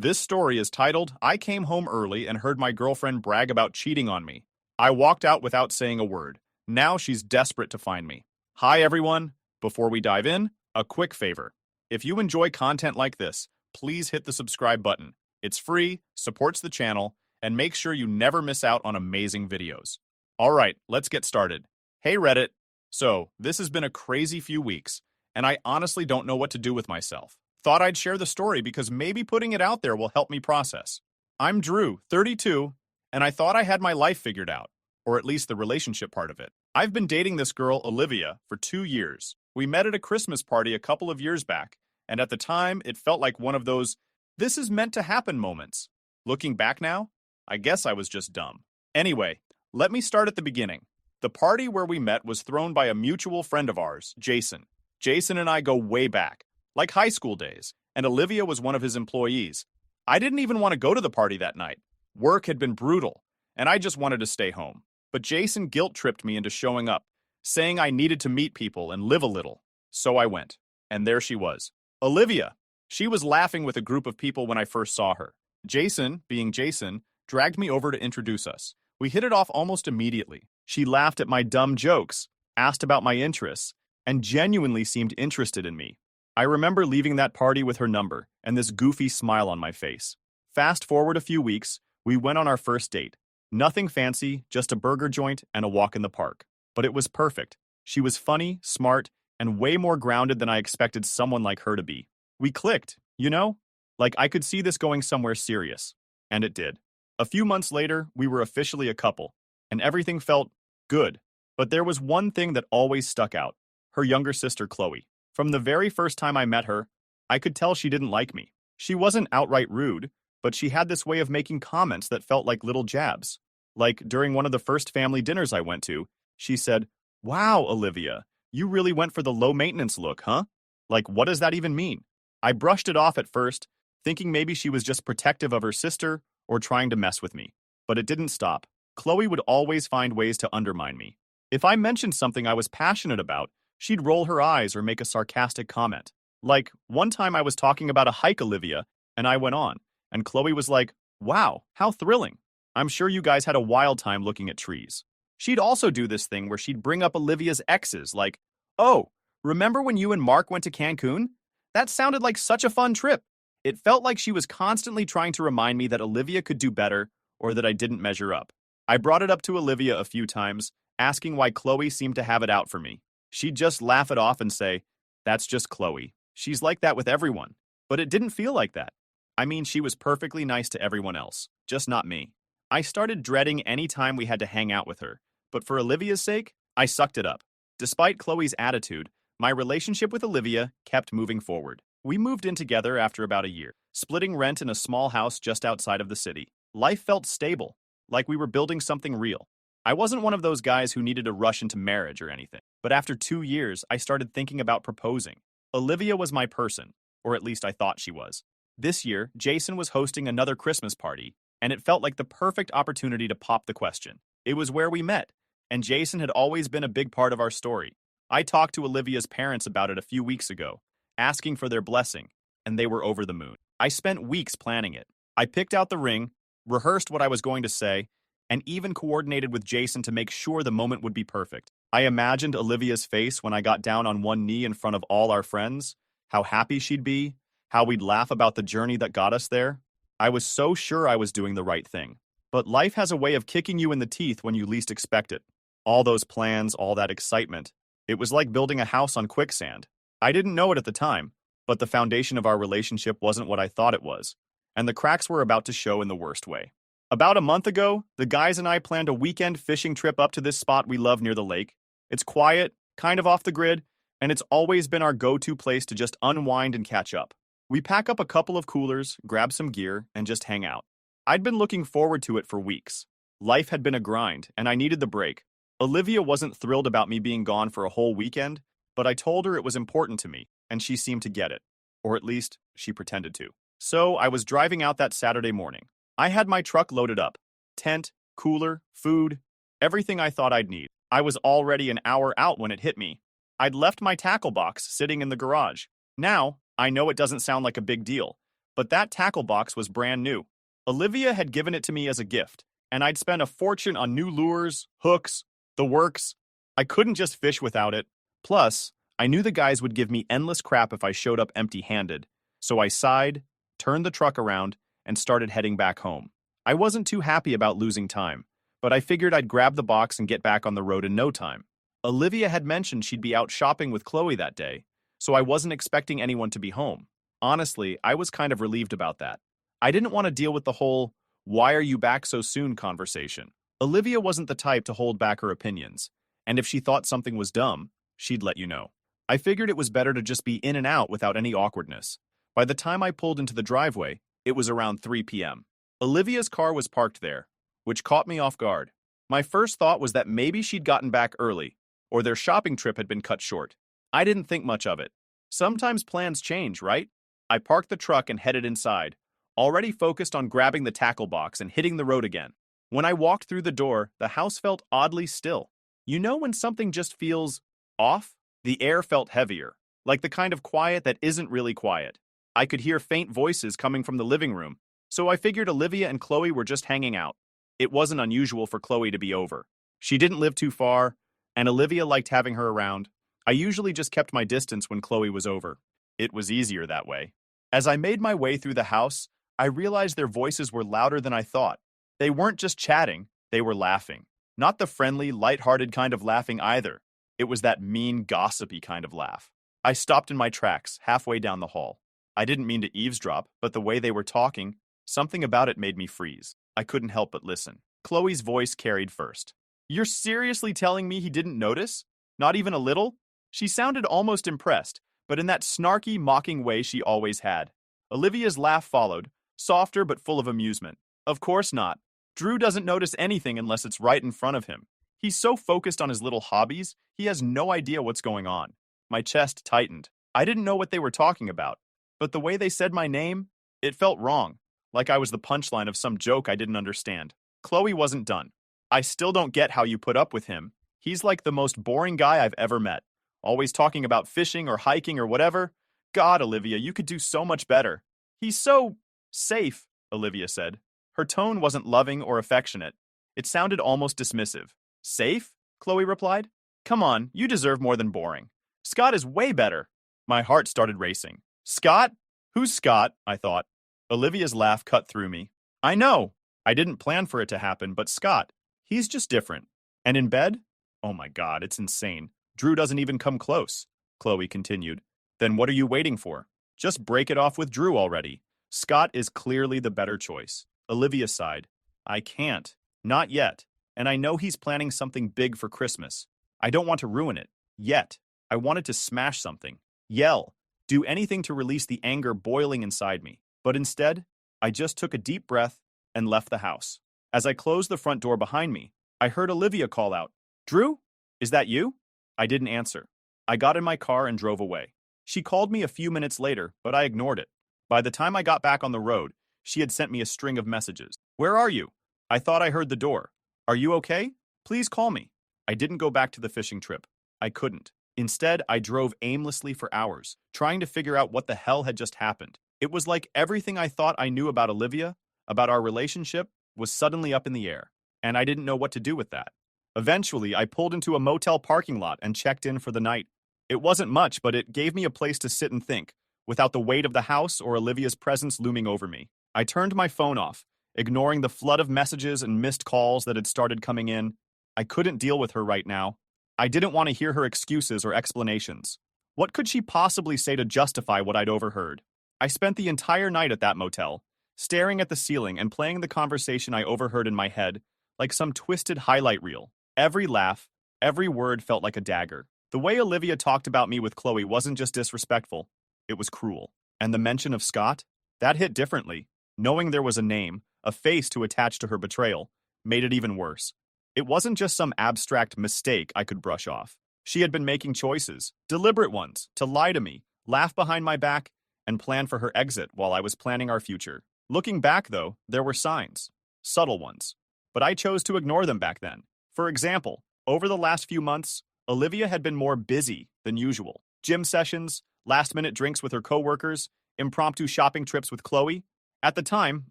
This story is titled, I Came Home Early and Heard My Girlfriend Brag About Cheating on Me. I walked out without saying a word. Now she's desperate to find me. Hi everyone. Before we dive in, a quick favor. If you enjoy content like this, please hit the subscribe button. It's free, supports the channel, and make sure you never miss out on amazing videos. Alright, let's get started. Hey Reddit. So, this has been a crazy few weeks, and I honestly don't know what to do with myself. Thought I'd share the story because maybe putting it out there will help me process. I'm Drew, 32, and I thought I had my life figured out, or at least the relationship part of it. I've been dating this girl, Olivia, for 2 years. We met at a Christmas party a couple of years back, and at the time, it felt like one of those, this is meant to happen moments. Looking back now, I guess I was just dumb. Anyway, let me start at the beginning. The party where we met was thrown by a mutual friend of ours, Jason. Jason and I go way back, like high school days, and Olivia was one of his employees. I didn't even want to go to the party that night. Work had been brutal, and I just wanted to stay home. But Jason guilt-tripped me into showing up, saying I needed to meet people and live a little. So I went, and there she was. Olivia. She was laughing with a group of people when I first saw her. Jason, being Jason, dragged me over to introduce us. We hit it off almost immediately. She laughed at my dumb jokes, asked about my interests, and genuinely seemed interested in me. I remember leaving that party with her number and this goofy smile on my face. Fast forward a few weeks, we went on our first date. Nothing fancy, just a burger joint and a walk in the park. But it was perfect. She was funny, smart, and way more grounded than I expected someone like her to be. We clicked, you know? Like I could see this going somewhere serious. And it did. A few months later, we were officially a couple, and everything felt good. But there was one thing that always stuck out. Her younger sister, Chloe. From the very first time I met her, I could tell she didn't like me. She wasn't outright rude, but she had this way of making comments that felt like little jabs. Like during one of the first family dinners I went to, she said, "Wow, Olivia, you really went for the low-maintenance look, huh?" Like, what does that even mean? I brushed it off at first, thinking maybe she was just protective of her sister or trying to mess with me. But it didn't stop. Chloe would always find ways to undermine me. If I mentioned something I was passionate about, she'd roll her eyes or make a sarcastic comment. Like, one time I was talking about a hike, Olivia, and I went on, and Chloe was like, "Wow, how thrilling. I'm sure you guys had a wild time looking at trees." She'd also do this thing where she'd bring up Olivia's exes, like, "Oh, remember when you and Mark went to Cancun? That sounded like such a fun trip." It felt like she was constantly trying to remind me that Olivia could do better or that I didn't measure up. I brought it up to Olivia a few times, asking why Chloe seemed to have it out for me. She'd just laugh it off and say, "That's just Chloe. She's like that with everyone." But it didn't feel like that. I mean, she was perfectly nice to everyone else, just not me. I started dreading any time we had to hang out with her, but for Olivia's sake, I sucked it up. Despite Chloe's attitude, my relationship with Olivia kept moving forward. We moved in together after about a year, splitting rent in a small house just outside of the city. Life felt stable, like we were building something real. I wasn't one of those guys who needed to rush into marriage or anything, but after 2 years, I started thinking about proposing. Olivia was my person, or at least I thought she was. This year, Jason was hosting another Christmas party, and it felt like the perfect opportunity to pop the question. It was where we met, and Jason had always been a big part of our story. I talked to Olivia's parents about it a few weeks ago, asking for their blessing, and they were over the moon. I spent weeks planning it. I picked out the ring, rehearsed what I was going to say, and even coordinated with Jason to make sure the moment would be perfect. I imagined Olivia's face when I got down on one knee in front of all our friends, how happy she'd be, how we'd laugh about the journey that got us there. I was so sure I was doing the right thing. But life has a way of kicking you in the teeth when you least expect it. All those plans, all that excitement. It was like building a house on quicksand. I didn't know it at the time, but the foundation of our relationship wasn't what I thought it was, and the cracks were about to show in the worst way. About a month ago, the guys and I planned a weekend fishing trip up to this spot we love near the lake. It's quiet, kind of off the grid, and it's always been our go-to place to just unwind and catch up. We pack up a couple of coolers, grab some gear, and just hang out. I'd been looking forward to it for weeks. Life had been a grind, and I needed the break. Olivia wasn't thrilled about me being gone for a whole weekend, but I told her it was important to me, and she seemed to get it. Or at least, she pretended to. So, I was driving out that Saturday morning. I had my truck loaded up. Tent, cooler, food, everything I thought I'd need. I was already an hour out when it hit me. I'd left my tackle box sitting in the garage. Now, I know it doesn't sound like a big deal, But that tackle box was brand new. Olivia had given it to me as a gift, and I'd spent a fortune on new lures, hooks, the works. I couldn't just fish without it. Plus, I knew the guys would give me endless crap if I showed up empty-handed, so I sighed, turned the truck around, and started heading back home. I wasn't too happy about losing time, but I figured I'd grab the box and get back on the road in no time. Olivia had mentioned she'd be out shopping with Chloe that day, so I wasn't expecting anyone to be home. Honestly, I was kind of relieved about that. I didn't want to deal with the whole, "why are you back so soon" conversation. Olivia wasn't the type to hold back her opinions, and if she thought something was dumb, she'd let you know. I figured it was better to just be in and out without any awkwardness. By the time I pulled into the driveway, it was around 3 p.m. Olivia's car was parked there, which caught me off guard. My first thought was that maybe she'd gotten back early, or their shopping trip had been cut short. I didn't think much of it. Sometimes plans change, right? I parked the truck and headed inside, already focused on grabbing the tackle box and hitting the road again. When I walked through the door, the house felt oddly still. You know when something just feels off? The air felt heavier, like the kind of quiet that isn't really quiet. I could hear faint voices coming from the living room, so I figured Olivia and Chloe were just hanging out. It wasn't unusual for Chloe to be over. She didn't live too far, and Olivia liked having her around. I usually just kept my distance when Chloe was over. It was easier that way. As I made my way through the house, I realized their voices were louder than I thought. They weren't just chatting, they were laughing. Not the friendly, light-hearted kind of laughing either. It was that mean, gossipy kind of laugh. I stopped in my tracks, halfway down the hall. I didn't mean to eavesdrop, but the way they were talking, something about it made me freeze. I couldn't help but listen. Chloe's voice carried first. "You're seriously telling me he didn't notice? Not even a little?" She sounded almost impressed, but in that snarky, mocking way she always had. Olivia's laugh followed, softer but full of amusement. "Of course not. Drew doesn't notice anything unless it's right in front of him. He's so focused on his little hobbies, he has no idea what's going on." My chest tightened. I didn't know what they were talking about, but the way they said my name, it felt wrong, like I was the punchline of some joke I didn't understand. Chloe wasn't done. "I still don't get how you put up with him. He's like the most boring guy I've ever met. Always talking about fishing or hiking or whatever. God, Olivia, you could do so much better." "He's so safe," Olivia said. Her tone wasn't loving or affectionate. It sounded almost dismissive. "Safe?" Chloe replied. "Come on, you deserve more than boring. Scott is way better." My heart started racing. "Scott? Who's Scott?" I thought. Olivia's laugh cut through me. "I know. I didn't plan for it to happen, but Scott, he's just different. And in bed? Oh my God, it's insane. Drew doesn't even come close," Chloe continued. "Then what are you waiting for? Just break it off with Drew already. Scott is clearly the better choice." Olivia sighed. "I can't. Not yet. And I know he's planning something big for Christmas. I don't want to ruin it. Yet. I wanted to smash something. Yell. Do anything to release the anger boiling inside me. But instead, I just took a deep breath and left the house. As I closed the front door behind me, I heard Olivia call out, "Drew? Is that you?" I didn't answer. I got in my car and drove away. She called me a few minutes later, but I ignored it. By the time I got back on the road, she had sent me a string of messages. "Where are you? I thought I heard the door. Are you okay? Please call me." I didn't go back to the fishing trip. I couldn't. Instead, I drove aimlessly for hours, trying to figure out what the hell had just happened. It was like everything I thought I knew about Olivia, about our relationship, was suddenly up in the air, and I didn't know what to do with that. Eventually, I pulled into a motel parking lot and checked in for the night. It wasn't much, but it gave me a place to sit and think, without the weight of the house or Olivia's presence looming over me. I turned my phone off, ignoring the flood of messages and missed calls that had started coming in. I couldn't deal with her right now. I didn't want to hear her excuses or explanations. What could she possibly say to justify what I'd overheard? I spent the entire night at that motel, staring at the ceiling and playing the conversation I overheard in my head like some twisted highlight reel. Every laugh, every word felt like a dagger. The way Olivia talked about me with Chloe wasn't just disrespectful, it was cruel. And the mention of Scott? That hit differently. Knowing there was a name, a face to attach to her betrayal, made it even worse. It wasn't just some abstract mistake I could brush off. She had been making choices, deliberate ones, to lie to me, laugh behind my back, and plan for her exit while I was planning our future. Looking back, though, there were signs. Subtle ones. But I chose to ignore them back then. For example, over the last few months, Olivia had been more busy than usual. Gym sessions, last-minute drinks with her coworkers, Impromptu shopping trips with Chloe? At the time,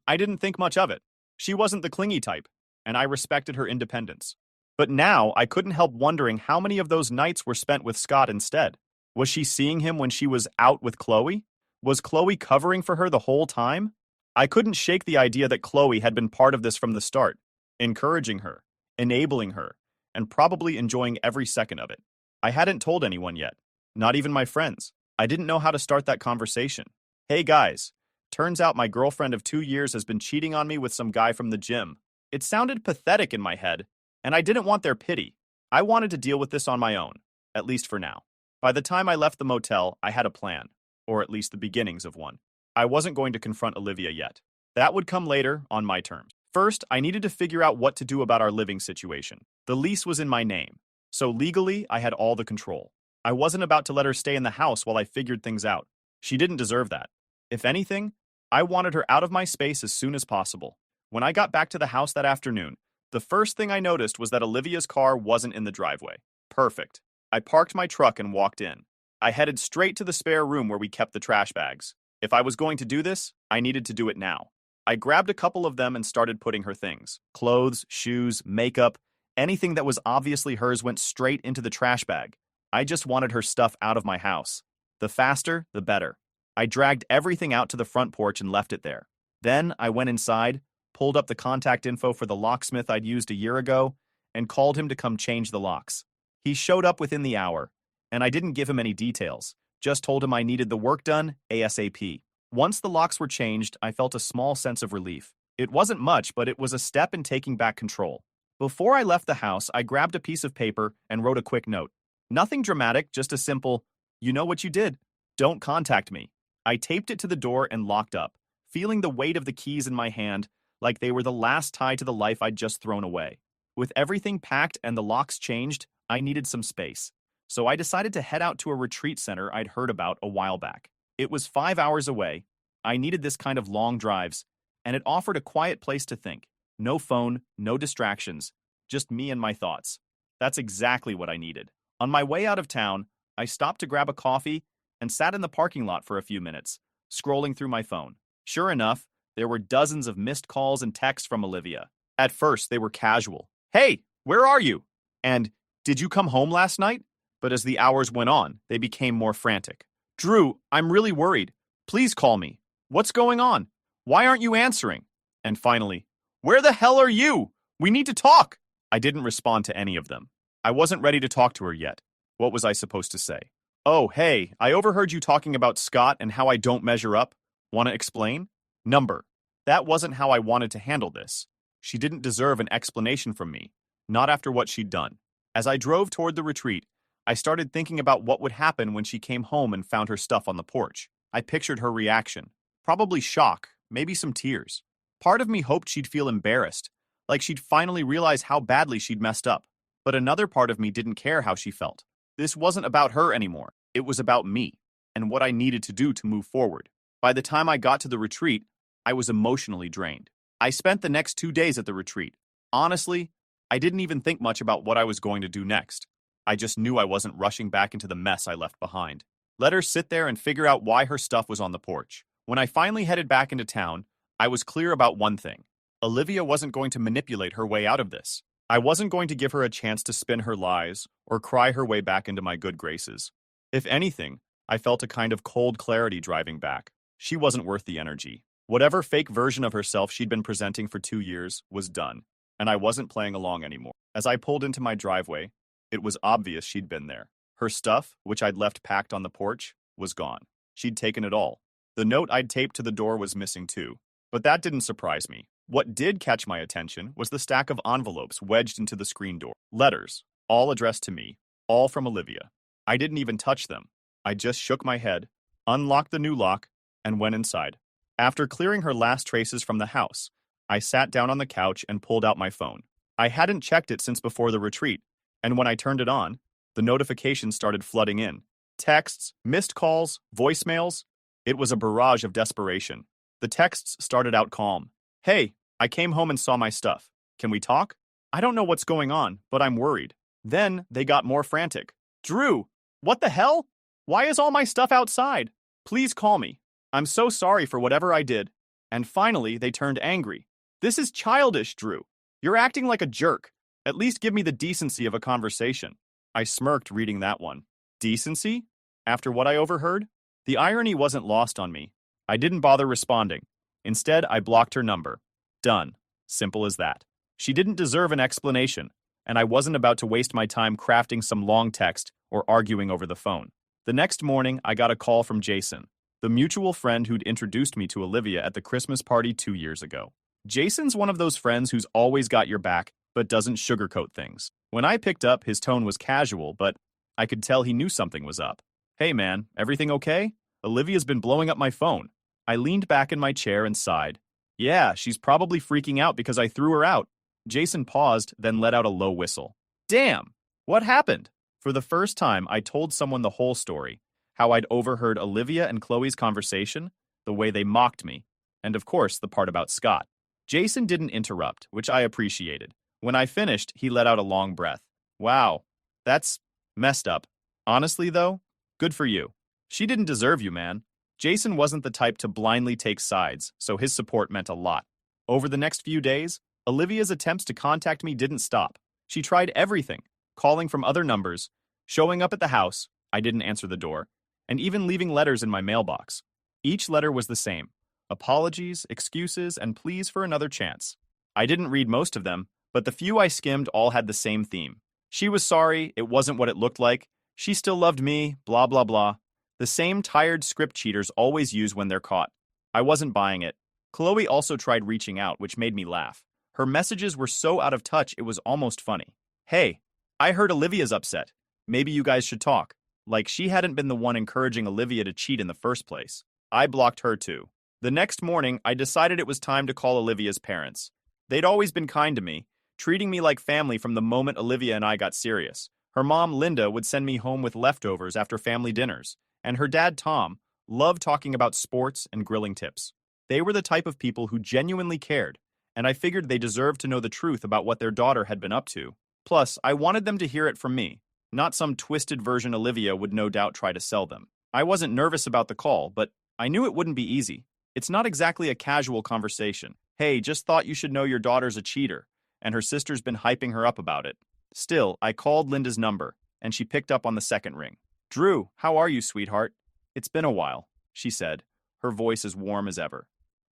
I didn't think much of it. She wasn't the clingy type, and I respected her independence. But now I couldn't help wondering how many of those nights were spent with Scott instead. Was she seeing him when she was out with Chloe? Was Chloe covering for her the whole time? I couldn't shake the idea that Chloe had been part of this from the start, encouraging her, enabling her, and probably enjoying every second of it. I hadn't told anyone yet, not even my friends. I didn't know how to start that conversation. Hey guys, turns out my girlfriend of 2 years has been cheating on me with some guy from the gym. It sounded pathetic in my head, and I didn't want their pity. I wanted to deal with this on my own, at least for now. By the time I left the motel, I had a plan, or at least the beginnings of one. I wasn't going to confront Olivia yet. That would come later, on my terms. First, I needed to figure out what to do about our living situation. The lease was in my name, so legally I had all the control. I wasn't about to let her stay in the house while I figured things out. She didn't deserve that. If anything, I wanted her out of my space as soon as possible. When I got back to the house that afternoon, the first thing I noticed was that Olivia's car wasn't in the driveway. Perfect. I parked my truck and walked in. I headed straight to the spare room where we kept the trash bags. If I was going to do this, I needed to do it now. I grabbed a couple of them and started putting her things. Clothes, shoes, makeup, anything that was obviously hers went straight into the trash bag. I just wanted her stuff out of my house. The faster, the better. I dragged everything out to the front porch and left it there. Then I went inside, pulled up the contact info for the locksmith I'd used a year ago, and called him to come change the locks. He showed up within the hour, and I didn't give him any details, just told him I needed the work done ASAP. Once the locks were changed, I felt a small sense of relief. It wasn't much, but it was a step in taking back control. Before I left the house, I grabbed a piece of paper and wrote a quick note. Nothing dramatic, just a simple, "You know what you did. Don't contact me." I taped it to the door and locked up, feeling the weight of the keys in my hand like they were the last tie to the life I'd just thrown away. With everything packed and the locks changed, I needed some space. So I decided to head out to a retreat center I'd heard about a while back. It was 5 hours away. I needed this kind of long drives, and it offered a quiet place to think. No phone, no distractions, just me and my thoughts. That's exactly what I needed. On my way out of town, I stopped to grab a coffee and sat in the parking lot for a few minutes, scrolling through my phone. Sure enough, there were dozens of missed calls and texts from Olivia. At first, they were casual. "Hey, where are you?" And "Did you come home last night?" But as the hours went on, they became more frantic. "Drew, I'm really worried. Please call me. What's going on? Why aren't you answering?" And finally, "Where the hell are you? We need to talk." I didn't respond to any of them. I wasn't ready to talk to her yet. What was I supposed to say? "Oh, hey, I overheard you talking about Scott and how I don't measure up. Want to explain?" Number. That wasn't how I wanted to handle this. She didn't deserve an explanation from me, not after what she'd done. As I drove toward the retreat, I started thinking about what would happen when she came home and found her stuff on the porch. I pictured her reaction. Probably shock, maybe some tears. Part of me hoped she'd feel embarrassed, like she'd finally realize how badly she'd messed up. But another part of me didn't care how she felt. This wasn't about her anymore. It was about me, and what I needed to do to move forward. By the time I got to the retreat, I was emotionally drained. I spent the next 2 days at the retreat. Honestly, I didn't even think much about what I was going to do next. I just knew I wasn't rushing back into the mess I left behind. Let her sit there and figure out why her stuff was on the porch. When I finally headed back into town, I was clear about one thing. Olivia wasn't going to manipulate her way out of this. I wasn't going to give her a chance to spin her lies or cry her way back into my good graces. If anything, I felt a kind of cold clarity driving back. She wasn't worth the energy. Whatever fake version of herself she'd been presenting for 2 years was done, and I wasn't playing along anymore. As I pulled into my driveway, it was obvious she'd been there. Her stuff, which I'd left packed on the porch, was gone. She'd taken it all. The note I'd taped to the door was missing too. But that didn't surprise me. What did catch my attention was the stack of envelopes wedged into the screen door. Letters, all addressed to me, all from Olivia. I didn't even touch them. I just shook my head, unlocked the new lock, and went inside. After clearing her last traces from the house, I sat down on the couch and pulled out my phone. I hadn't checked it since before the retreat, and when I turned it on, the notifications started flooding in. Texts, missed calls, voicemails. It was a barrage of desperation. The texts started out calm. "Hey, I came home and saw my stuff. Can we talk? I don't know what's going on, but I'm worried." Then they got more frantic. "Drew, what the hell? Why is all my stuff outside? Please call me. I'm so sorry for whatever I did. And finally, they turned angry. This is childish, Drew. You're acting like a jerk. At least give me the decency of a conversation. I smirked reading that one. Decency? After what I overheard? The irony wasn't lost on me. I didn't bother responding. Instead, I blocked her number. Done. Simple as that. She didn't deserve an explanation, and I wasn't about to waste my time crafting some long text or arguing over the phone. The next morning, I got a call from Jason, the mutual friend who'd introduced me to Olivia at the Christmas party 2 years ago. Jason's one of those friends who's always got your back, but doesn't sugarcoat things. When I picked up, his tone was casual, but I could tell he knew something was up. Hey man, everything okay? Olivia's been blowing up my phone. I leaned back in my chair and sighed. Yeah, she's probably freaking out because I threw her out. Jason paused, then let out a low whistle. Damn! What happened? For the first time, I told someone the whole story. How I'd overheard Olivia and Chloe's conversation, the way they mocked me, and of course, the part about Scott. Jason didn't interrupt, which I appreciated. When I finished, he let out a long breath. Wow, that's messed up. Honestly, though, good for you. She didn't deserve you, man. Jason wasn't the type to blindly take sides, so his support meant a lot. Over the next few days, Olivia's attempts to contact me didn't stop. She tried everything, calling from other numbers, showing up at the house, I didn't answer the door, and even leaving letters in my mailbox. Each letter was the same. Apologies, excuses, and pleas for another chance. I didn't read most of them, but the few I skimmed all had the same theme. She was sorry, it wasn't what it looked like, she still loved me, blah blah blah. The same tired script cheaters always use when they're caught. I wasn't buying it. Chloe also tried reaching out, which made me laugh. Her messages were so out of touch it was almost funny. Hey, I heard Olivia's upset. Maybe you guys should talk. Like she hadn't been the one encouraging Olivia to cheat in the first place. I blocked her too. The next morning, I decided it was time to call Olivia's parents. They'd always been kind to me, treating me like family from the moment Olivia and I got serious. Her mom, Linda, would send me home with leftovers after family dinners, and her dad, Tom, loved talking about sports and grilling tips. They were the type of people who genuinely cared, and I figured they deserved to know the truth about what their daughter had been up to. Plus, I wanted them to hear it from me, not some twisted version Olivia would no doubt try to sell them. I wasn't nervous about the call, but I knew it wouldn't be easy. It's not exactly a casual conversation. Hey, just thought you should know your daughter's a cheater, and her sister's been hyping her up about it. Still, I called Linda's number, and she picked up on the second ring. Drew, how are you, sweetheart? It's been a while, she said, her voice as warm as ever.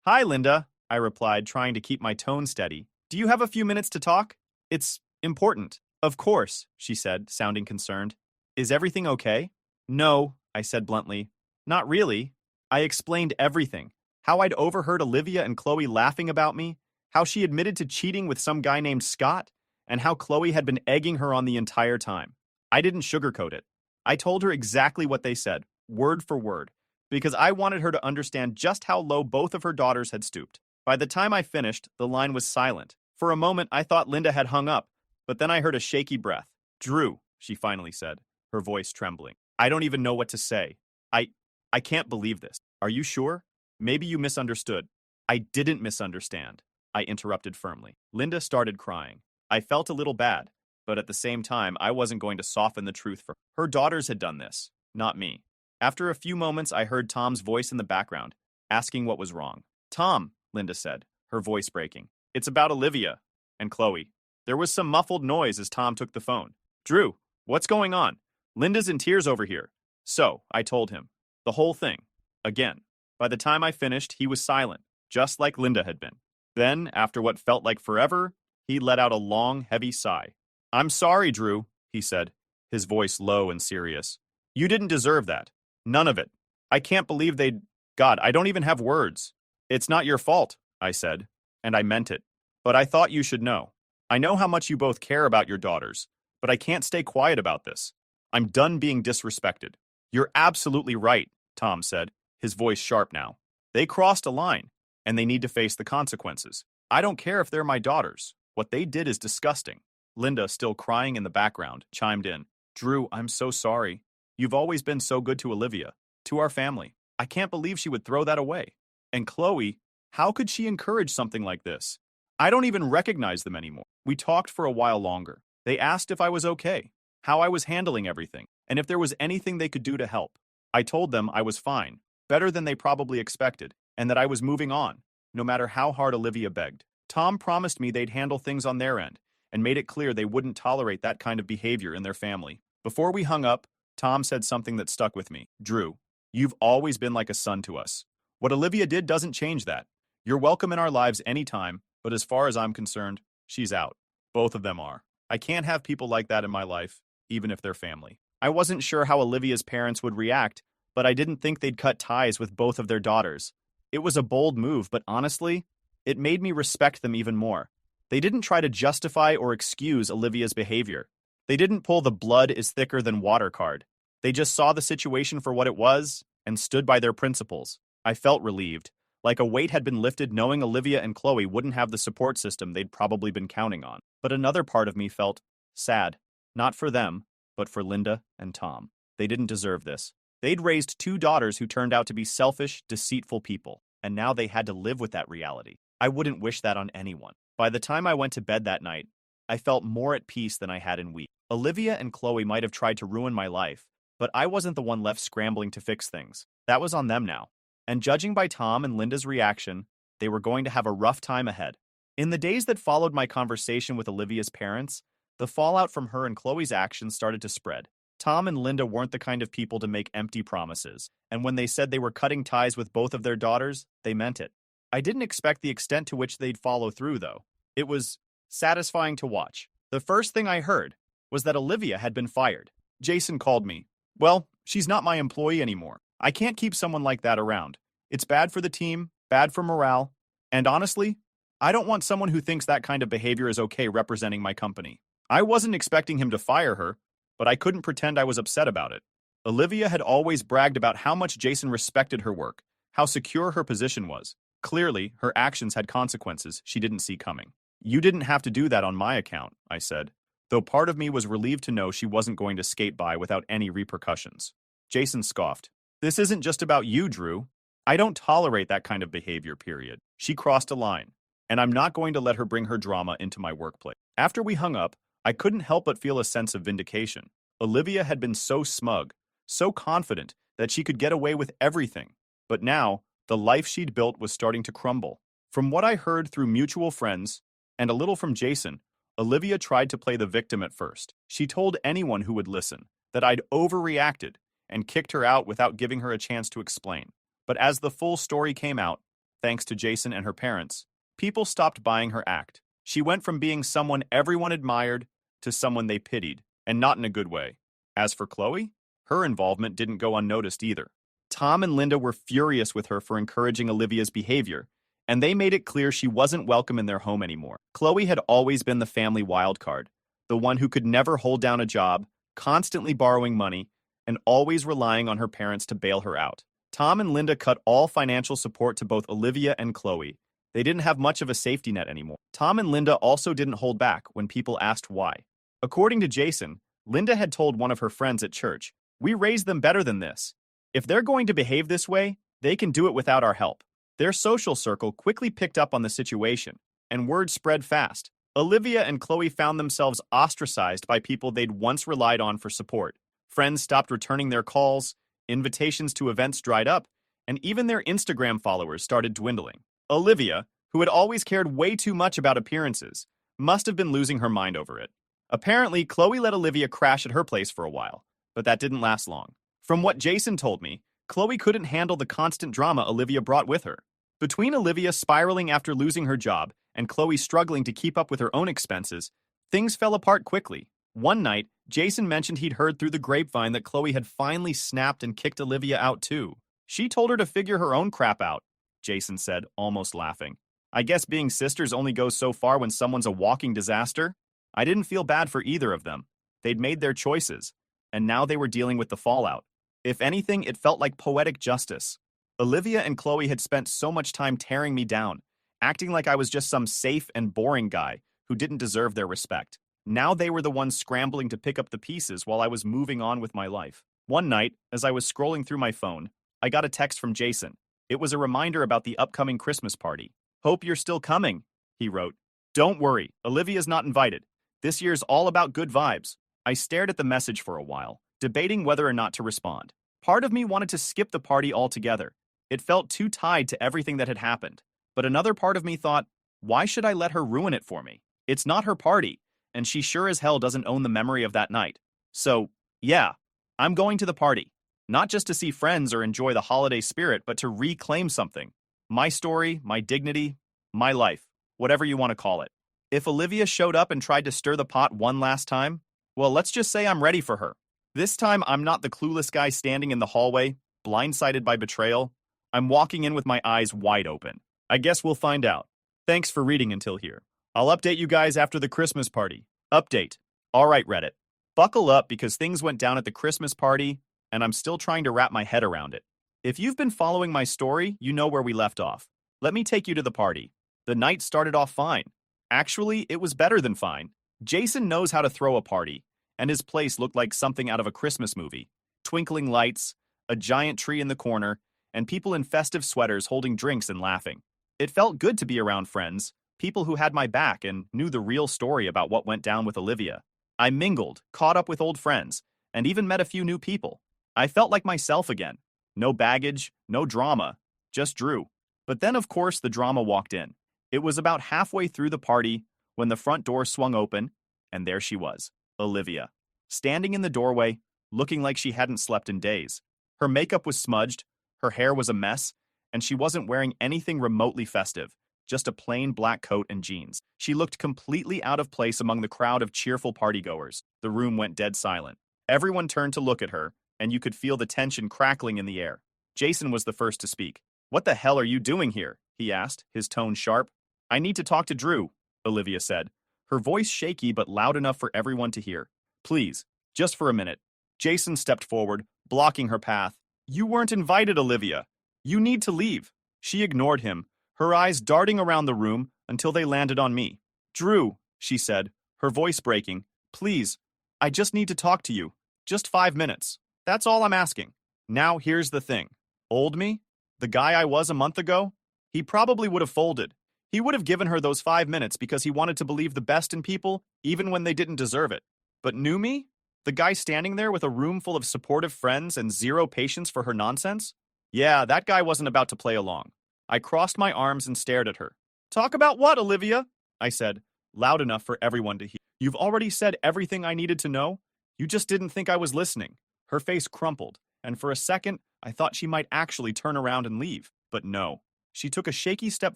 Hi, Linda, I replied, trying to keep my tone steady. Do you have a few minutes to talk? It's important. Of course, she said, sounding concerned. Is everything okay? No, I said bluntly. Not really. I explained everything. How I'd overheard Olivia and Chloe laughing about me, how she admitted to cheating with some guy named Scott, and how Chloe had been egging her on the entire time. I didn't sugarcoat it. I told her exactly what they said, word for word, because I wanted her to understand just how low both of her daughters had stooped. By the time I finished, the line was silent. For a moment, I thought Linda had hung up, but then I heard a shaky breath. Drew, she finally said, her voice trembling. I don't even know what to say. I can't believe this. Are you sure? Maybe you misunderstood. I didn't misunderstand, I interrupted firmly. Linda started crying. I felt a little bad, but at the same time, I wasn't going to soften the truth for her. Her daughters had done this, not me. After a few moments, I heard Tom's voice in the background, asking what was wrong. Tom, Linda said, her voice breaking. It's about Olivia and Chloe. There was some muffled noise as Tom took the phone. Drew, what's going on? Linda's in tears over here. So, I told him. The whole thing. Again. By the time I finished, he was silent, just like Linda had been. Then, after what felt like forever, he let out a long, heavy sigh. I'm sorry, Drew, he said, his voice low and serious. You didn't deserve that. None of it. I can't believe they'd... God, I don't even have words. It's not your fault, I said, and I meant it. But I thought you should know. I know how much you both care about your daughters, but I can't stay quiet about this. I'm done being disrespected. You're absolutely right, Tom said, his voice sharp now. They crossed a line, and they need to face the consequences. I don't care if they're my daughters. What they did is disgusting. Linda, still crying in the background, chimed in. Drew, I'm so sorry. You've always been so good to Olivia, to our family. I can't believe she would throw that away. And Chloe, how could she encourage something like this? I don't even recognize them anymore. We talked for a while longer. They asked if I was okay, how I was handling everything, and if there was anything they could do to help. I told them I was fine. better than they probably expected, and that I was moving on, no matter how hard Olivia begged. Tom promised me they'd handle things on their end, and made it clear they wouldn't tolerate that kind of behavior in their family. Before we hung up, Tom said something that stuck with me. Drew, you've always been like a son to us. What Olivia did doesn't change that. You're welcome in our lives anytime, but as far as I'm concerned, she's out. Both of them are. I can't have people like that in my life, even if they're family. I wasn't sure how Olivia's parents would react, but I didn't think they'd cut ties with both of their daughters. It was a bold move, but honestly, it made me respect them even more. They didn't try to justify or excuse Olivia's behavior. They didn't pull the blood is thicker than water card. They just saw the situation for what it was and stood by their principles. I felt relieved, like a weight had been lifted knowing Olivia and Chloe wouldn't have the support system they'd probably been counting on. But another part of me felt sad, not for them, but for Linda and Tom. They didn't deserve this. They'd raised two daughters who turned out to be selfish, deceitful people, and now they had to live with that reality. I wouldn't wish that on anyone. By the time I went to bed that night, I felt more at peace than I had in weeks. Olivia and Chloe might have tried to ruin my life, but I wasn't the one left scrambling to fix things. That was on them now. And judging by Tom and Linda's reaction, they were going to have a rough time ahead. In the days that followed my conversation with Olivia's parents, the fallout from her and Chloe's actions started to spread. Tom and Linda weren't the kind of people to make empty promises, and when they said they were cutting ties with both of their daughters, they meant it. I didn't expect the extent to which they'd follow through, though. It was satisfying to watch. The first thing I heard was that Olivia had been fired. Jason called me. Well, she's not my employee anymore. I can't keep someone like that around. It's bad for the team, bad for morale, and honestly, I don't want someone who thinks that kind of behavior is okay representing my company. I wasn't expecting him to fire her, but I couldn't pretend I was upset about it. Olivia had always bragged about how much Jason respected her work, how secure her position was. Clearly, her actions had consequences she didn't see coming. You didn't have to do that on my account, I said, though part of me was relieved to know she wasn't going to skate by without any repercussions. Jason scoffed. This isn't just about you, Drew. I don't tolerate that kind of behavior, period. She crossed a line, and I'm not going to let her bring her drama into my workplace. After we hung up, I couldn't help but feel a sense of vindication. Olivia had been so smug, so confident that she could get away with everything. But now, the life she'd built was starting to crumble. From what I heard through mutual friends, and a little from Jason, Olivia tried to play the victim at first. She told anyone who would listen that I'd overreacted and kicked her out without giving her a chance to explain. But as the full story came out, thanks to Jason and her parents, people stopped buying her act. She went from being someone everyone admired to someone they pitied, and not in a good way. As for Chloe, her involvement didn't go unnoticed either. Tom and Linda were furious with her for encouraging Olivia's behavior, and they made it clear she wasn't welcome in their home anymore. Chloe had always been the family wild card, the one who could never hold down a job, constantly borrowing money, and always relying on her parents to bail her out. Tom and Linda cut all financial support to both Olivia and Chloe. They didn't have much of a safety net anymore. Tom and Linda also didn't hold back when people asked why. According to Jason, Linda had told one of her friends at church, "We raised them better than this. If they're going to behave this way, they can do it without our help." Their social circle quickly picked up on the situation, and word spread fast. Olivia and Chloe found themselves ostracized by people they'd once relied on for support. Friends stopped returning their calls, invitations to events dried up, and even their Instagram followers started dwindling. Olivia, who had always cared way too much about appearances, must have been losing her mind over it. Apparently, Chloe let Olivia crash at her place for a while, but that didn't last long. From what Jason told me, Chloe couldn't handle the constant drama Olivia brought with her. Between Olivia spiraling after losing her job and Chloe struggling to keep up with her own expenses, things fell apart quickly. One night, Jason mentioned he'd heard through the grapevine that Chloe had finally snapped and kicked Olivia out too. She told her to figure her own crap out, Jason said, almost laughing. I guess being sisters only goes so far when someone's a walking disaster. I didn't feel bad for either of them. They'd made their choices, and now they were dealing with the fallout. If anything, it felt like poetic justice. Olivia and Chloe had spent so much time tearing me down, acting like I was just some safe and boring guy who didn't deserve their respect. Now they were the ones scrambling to pick up the pieces while I was moving on with my life. One night, as I was scrolling through my phone, I got a text from Jason. It was a reminder about the upcoming Christmas party. "Hope you're still coming," he wrote. "Don't worry, Olivia's not invited. This year's all about good vibes." I stared at the message for a while, debating whether or not to respond. Part of me wanted to skip the party altogether. It felt too tied to everything that had happened. But another part of me thought, why should I let her ruin it for me? It's not her party, and she sure as hell doesn't own the memory of that night. So, yeah, I'm going to the party. Not just to see friends or enjoy the holiday spirit, but to reclaim something. My story, my dignity, my life, whatever you want to call it. If Olivia showed up and tried to stir the pot one last time, well, let's just say I'm ready for her. This time, I'm not the clueless guy standing in the hallway, blindsided by betrayal. I'm walking in with my eyes wide open. I guess we'll find out. Thanks for reading until here. I'll update you guys after the Christmas party. Update. All right, Reddit. Buckle up because things went down at the Christmas party, and I'm still trying to wrap my head around it. If you've been following my story, you know where we left off. Let me take you to the party. The night started off fine. Actually, it was better than fine. Jason knows how to throw a party, and his place looked like something out of a Christmas movie. Twinkling lights, a giant tree in the corner, and people in festive sweaters holding drinks and laughing. It felt good to be around friends, people who had my back and knew the real story about what went down with Olivia. I mingled, caught up with old friends, and even met a few new people. I felt like myself again. No baggage, no drama, just Drew. But then, of course, the drama walked in. It was about halfway through the party when the front door swung open, and there she was, Olivia, standing in the doorway, looking like she hadn't slept in days. Her makeup was smudged, her hair was a mess, and she wasn't wearing anything remotely festive, just a plain black coat and jeans. She looked completely out of place among the crowd of cheerful partygoers. The room went dead silent. Everyone turned to look at her, and you could feel the tension crackling in the air. Jason was the first to speak. "What the hell are you doing here?" he asked, his tone sharp. "I need to talk to Drew," Olivia said, her voice shaky but loud enough for everyone to hear. "Please, just for a minute." Jason stepped forward, blocking her path. "You weren't invited, Olivia. You need to leave." She ignored him, her eyes darting around the room until they landed on me. "Drew," she said, her voice breaking, "please, I just need to talk to you. Just 5 minutes. That's all I'm asking." Now here's the thing. Old me? The guy I was a month ago? He probably would have folded. He would have given her those 5 minutes because he wanted to believe the best in people, even when they didn't deserve it. But new me? The guy standing there with a room full of supportive friends and zero patience for her nonsense? Yeah, that guy wasn't about to play along. I crossed my arms and stared at her. "Talk about what, Olivia?" I said, loud enough for everyone to hear. "You've already said everything I needed to know. You just didn't think I was listening." Her face crumpled, and for a second, I thought she might actually turn around and leave. But no. She took a shaky step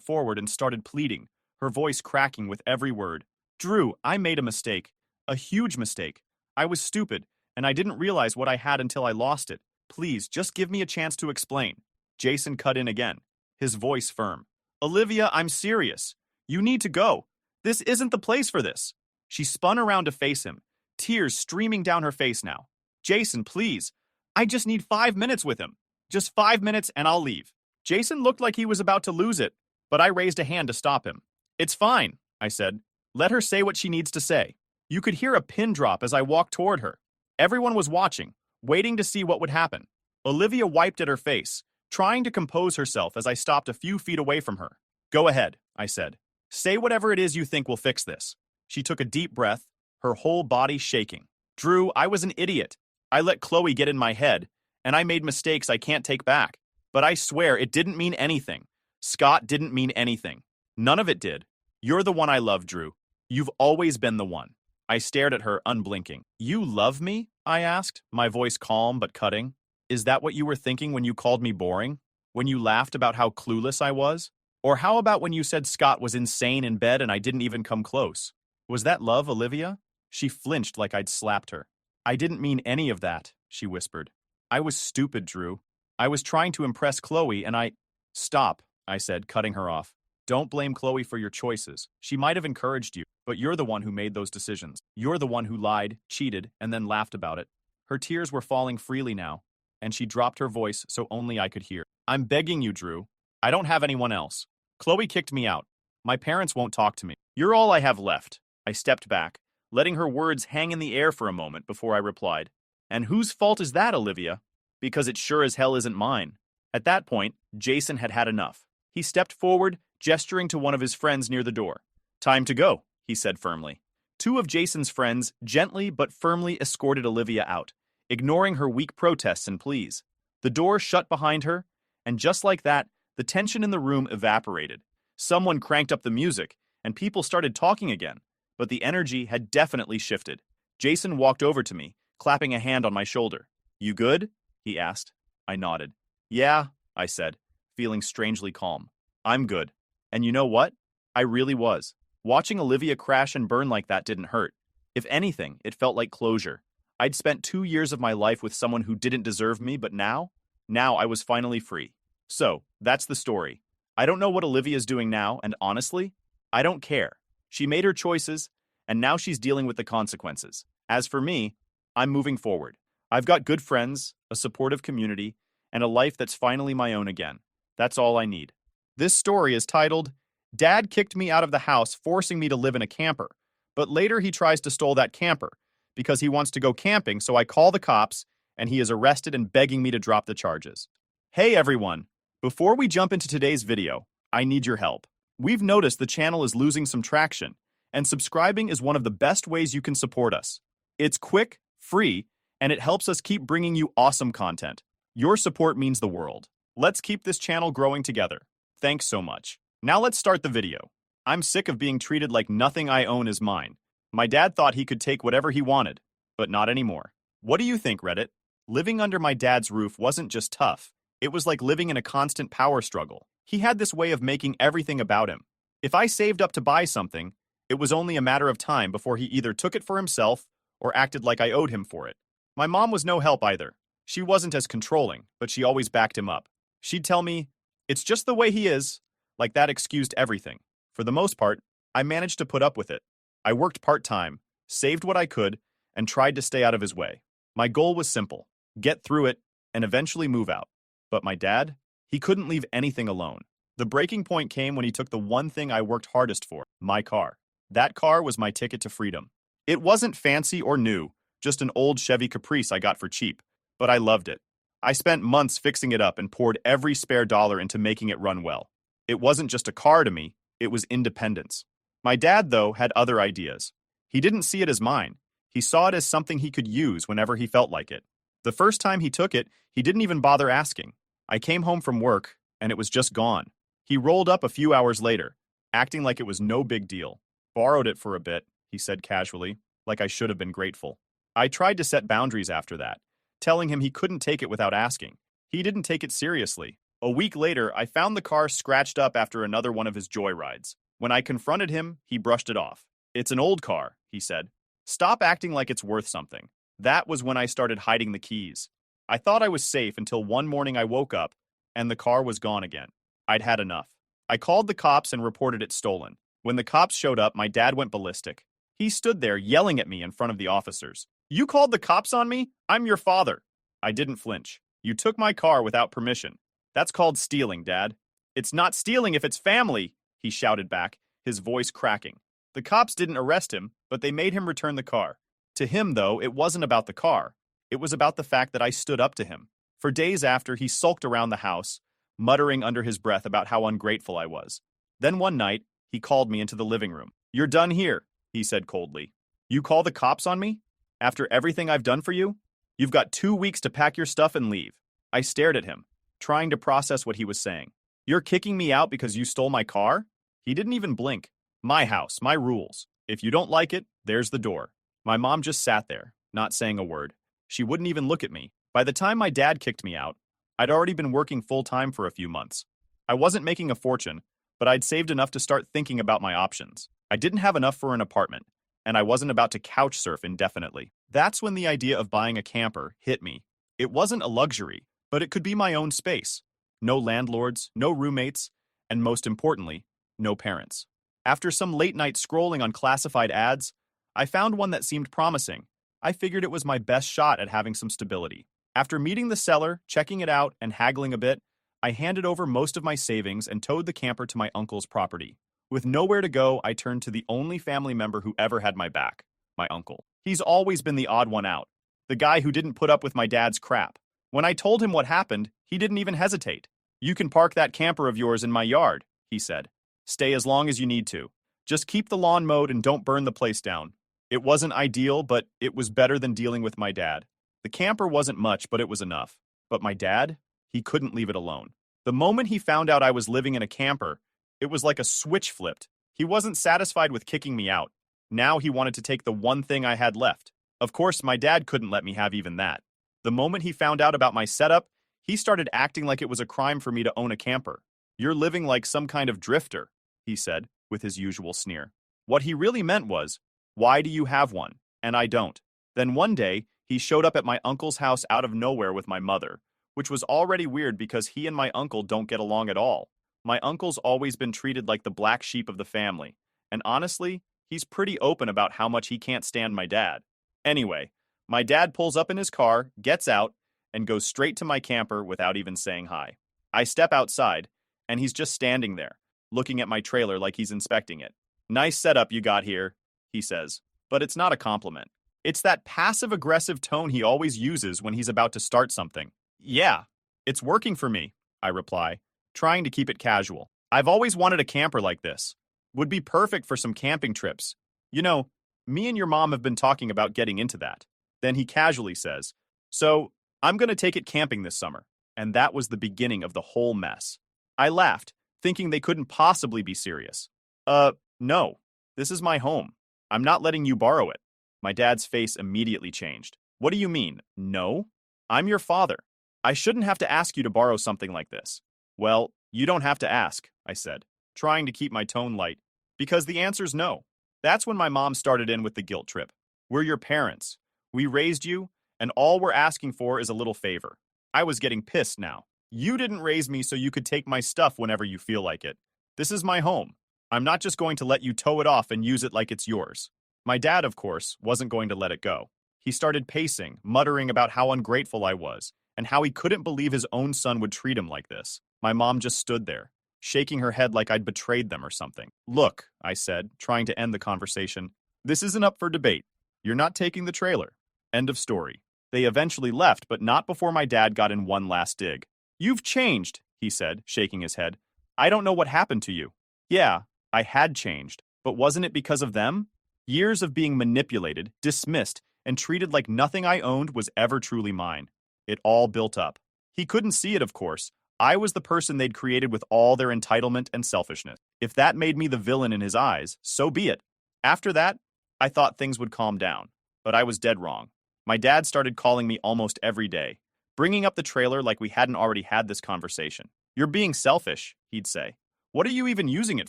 forward and started pleading, her voice cracking with every word. "Drew, I made a mistake. A huge mistake. I was stupid, and I didn't realize what I had until I lost it. Please, just give me a chance to explain." Jason cut in again, his voice firm. "Olivia, I'm serious. You need to go. This isn't the place for this." She spun around to face him, tears streaming down her face now. "Jason, please. I just need 5 minutes with him. Just 5 minutes and I'll leave." Jason looked like he was about to lose it, but I raised a hand to stop him. "It's fine," I said. "Let her say what she needs to say." You could hear a pin drop as I walked toward her. Everyone was watching, waiting to see what would happen. Olivia wiped at her face, trying to compose herself as I stopped a few feet away from her. "Go ahead," I said. "Say whatever it is you think will fix this." She took a deep breath, her whole body shaking. "Drew, I was an idiot. I let Chloe get in my head, and I made mistakes I can't take back. But I swear it didn't mean anything. Scott didn't mean anything. None of it did. You're the one I love, Drew. You've always been the one." I stared at her, unblinking. "You love me?" I asked, my voice calm but cutting. "Is that what you were thinking when you called me boring? When you laughed about how clueless I was? Or how about when you said Scott was insane in bed and I didn't even come close? Was that love, Olivia?" She flinched like I'd slapped her. "I didn't mean any of that," she whispered. "I was stupid, Drew. I was trying to impress Chloe and I—" "Stop," I said, cutting her off. "Don't blame Chloe for your choices. She might have encouraged you, but you're the one who made those decisions. You're the one who lied, cheated, and then laughed about it." Her tears were falling freely now, and she dropped her voice so only I could hear. "I'm begging you, Drew. I don't have anyone else. Chloe kicked me out. My parents won't talk to me. You're all I have left." I stepped back, letting her words hang in the air for a moment before I replied. "And whose fault is that, Olivia? Because it sure as hell isn't mine." At that point, Jason had had enough. He stepped forward, gesturing to one of his friends near the door. "Time to go," he said firmly. Two of Jason's friends gently but firmly escorted Olivia out, ignoring her weak protests and pleas. The door shut behind her, and just like that, the tension in the room evaporated. Someone cranked up the music, and people started talking again, but the energy had definitely shifted. Jason walked over to me, clapping a hand on my shoulder. "You good?" he asked. I nodded. "Yeah," I said, feeling strangely calm. "I'm good." And you know what? I really was. Watching Olivia crash and burn like that didn't hurt. If anything, it felt like closure. I'd spent 2 years of my life with someone who didn't deserve me, but now I was finally free. So, that's the story. I don't know what Olivia's doing now, and honestly, I don't care. She made her choices, and now she's dealing with the consequences. As for me, I'm moving forward. I've got good friends, a supportive community, and a life that's finally my own again. That's all I need. This story is titled, "Dad Kicked Me Out of the House, Forcing Me to Live in a Camper." But later he tries to steal that camper because he wants to go camping, so I call the cops, and he is arrested and begging me to drop the charges. Hey everyone! Before we jump into today's video, I need your help. We've noticed the channel is losing some traction, and subscribing is one of the best ways you can support us. It's quick, free, and it helps us keep bringing you awesome content. Your support means the world. Let's keep this channel growing together. Thanks so much. Now let's start the video. I'm sick of being treated like nothing I own is mine. My dad thought he could take whatever he wanted, but not anymore. What do you think, Reddit? Living under my dad's roof wasn't just tough. It was like living in a constant power struggle. He had this way of making everything about him. If I saved up to buy something, it was only a matter of time before he either took it for himself or acted like I owed him for it. My mom was no help either. She wasn't as controlling, but she always backed him up. She'd tell me, "It's just the way he is," like that excused everything. For the most part, I managed to put up with it. I worked part-time, saved what I could, and tried to stay out of his way. My goal was simple: get through it and eventually move out. But my dad? He couldn't leave anything alone. The breaking point came when he took the one thing I worked hardest for, my car. That car was my ticket to freedom. It wasn't fancy or new, just an old Chevy Caprice I got for cheap, but I loved it. I spent months fixing it up and poured every spare dollar into making it run well. It wasn't just a car to me, it was independence. My dad, though, had other ideas. He didn't see it as mine. He saw it as something he could use whenever he felt like it. The first time he took it, he didn't even bother asking. I came home from work, and it was just gone. He rolled up a few hours later, acting like it was no big deal. "Borrowed it for a bit," he said casually, like I should have been grateful. I tried to set boundaries after that, telling him he couldn't take it without asking. He didn't take it seriously. A week later, I found the car scratched up after another one of his joyrides. When I confronted him, he brushed it off. "It's an old car," he said. "Stop acting like it's worth something." That was when I started hiding the keys. I thought I was safe until one morning I woke up, and the car was gone again. I'd had enough. I called the cops and reported it stolen. When the cops showed up, my dad went ballistic. He stood there yelling at me in front of the officers. "You called the cops on me? I'm your father." I didn't flinch. "You took my car without permission. That's called stealing, Dad." "It's not stealing if it's family," he shouted back, his voice cracking. The cops didn't arrest him, but they made him return the car. To him, though, it wasn't about the car. It was about the fact that I stood up to him. For days after, he sulked around the house, muttering under his breath about how ungrateful I was. Then one night, he called me into the living room. "You're done here," he said coldly. "You call the cops on me? After everything I've done for you? You've got 2 weeks to pack your stuff and leave." I stared at him, trying to process what he was saying. "You're kicking me out because you stole my car?" He didn't even blink. "My house, my rules. If you don't like it, there's the door." My mom just sat there, not saying a word. She wouldn't even look at me. By the time my dad kicked me out, I'd already been working full-time for a few months. I wasn't making a fortune, but I'd saved enough to start thinking about my options. I didn't have enough for an apartment, and I wasn't about to couch surf indefinitely. That's when the idea of buying a camper hit me. It wasn't a luxury, but it could be my own space. No landlords, no roommates, and most importantly, no parents. After some late-night scrolling on classified ads, I found one that seemed promising. I figured it was my best shot at having some stability. After meeting the seller, checking it out, and haggling a bit, I handed over most of my savings and towed the camper to my uncle's property. With nowhere to go, I turned to the only family member who ever had my back, my uncle. He's always been the odd one out, the guy who didn't put up with my dad's crap. When I told him what happened, he didn't even hesitate. "You can park that camper of yours in my yard," he said. "Stay as long as you need to. Just keep the lawn mowed and don't burn the place down." It wasn't ideal, but it was better than dealing with my dad. The camper wasn't much, but it was enough. But my dad, he couldn't leave it alone. The moment he found out I was living in a camper, it was like a switch flipped. He wasn't satisfied with kicking me out. Now he wanted to take the one thing I had left. Of course, my dad couldn't let me have even that. The moment he found out about my setup, he started acting like it was a crime for me to own a camper. "You're living like some kind of drifter," he said, with his usual sneer. What he really meant was, "Why do you have one, and I don't?" Then one day, he showed up at my uncle's house out of nowhere with my mother, which was already weird because he and my uncle don't get along at all. My uncle's always been treated like the black sheep of the family, and honestly, he's pretty open about how much he can't stand my dad. Anyway, my dad pulls up in his car, gets out, and goes straight to my camper without even saying hi. I step outside, and he's just standing there, looking at my trailer like he's inspecting it. "Nice setup you got here," he says, but it's not a compliment. It's that passive-aggressive tone he always uses when he's about to start something. "Yeah, it's working for me," I reply, trying to keep it casual. "I've always wanted a camper like this. Would be perfect for some camping trips. You know, me and your mom have been talking about getting into that." Then he casually says, "So, I'm going to take it camping this summer." And that was the beginning of the whole mess. I laughed, thinking they couldn't possibly be serious. No. This is my home. I'm not letting you borrow it." My dad's face immediately changed. "What do you mean, no? I'm your father. I shouldn't have to ask you to borrow something like this." "Well, you don't have to ask," I said, trying to keep my tone light, "because the answer's no." That's when my mom started in with the guilt trip. "We're your parents. We raised you, and all we're asking for is a little favor." I was getting pissed now. "You didn't raise me so you could take my stuff whenever you feel like it. This is my home. I'm not just going to let you tow it off and use it like it's yours." My dad, of course, wasn't going to let it go. He started pacing, muttering about how ungrateful I was, and how he couldn't believe his own son would treat him like this. My mom just stood there, shaking her head like I'd betrayed them or something. "Look," I said, trying to end the conversation, "this isn't up for debate. You're not taking the trailer. End of story." They eventually left, but not before my dad got in one last dig. "You've changed," he said, shaking his head. "I don't know what happened to you." Yeah, I had changed, but wasn't it because of them? Years of being manipulated, dismissed, and treated like nothing I owned was ever truly mine. It all built up. He couldn't see it, of course. I was the person they'd created with all their entitlement and selfishness. If that made me the villain in his eyes, so be it. After that, I thought things would calm down, but I was dead wrong. My dad started calling me almost every day, bringing up the trailer like we hadn't already had this conversation. "You're being selfish," he'd say. "What are you even using it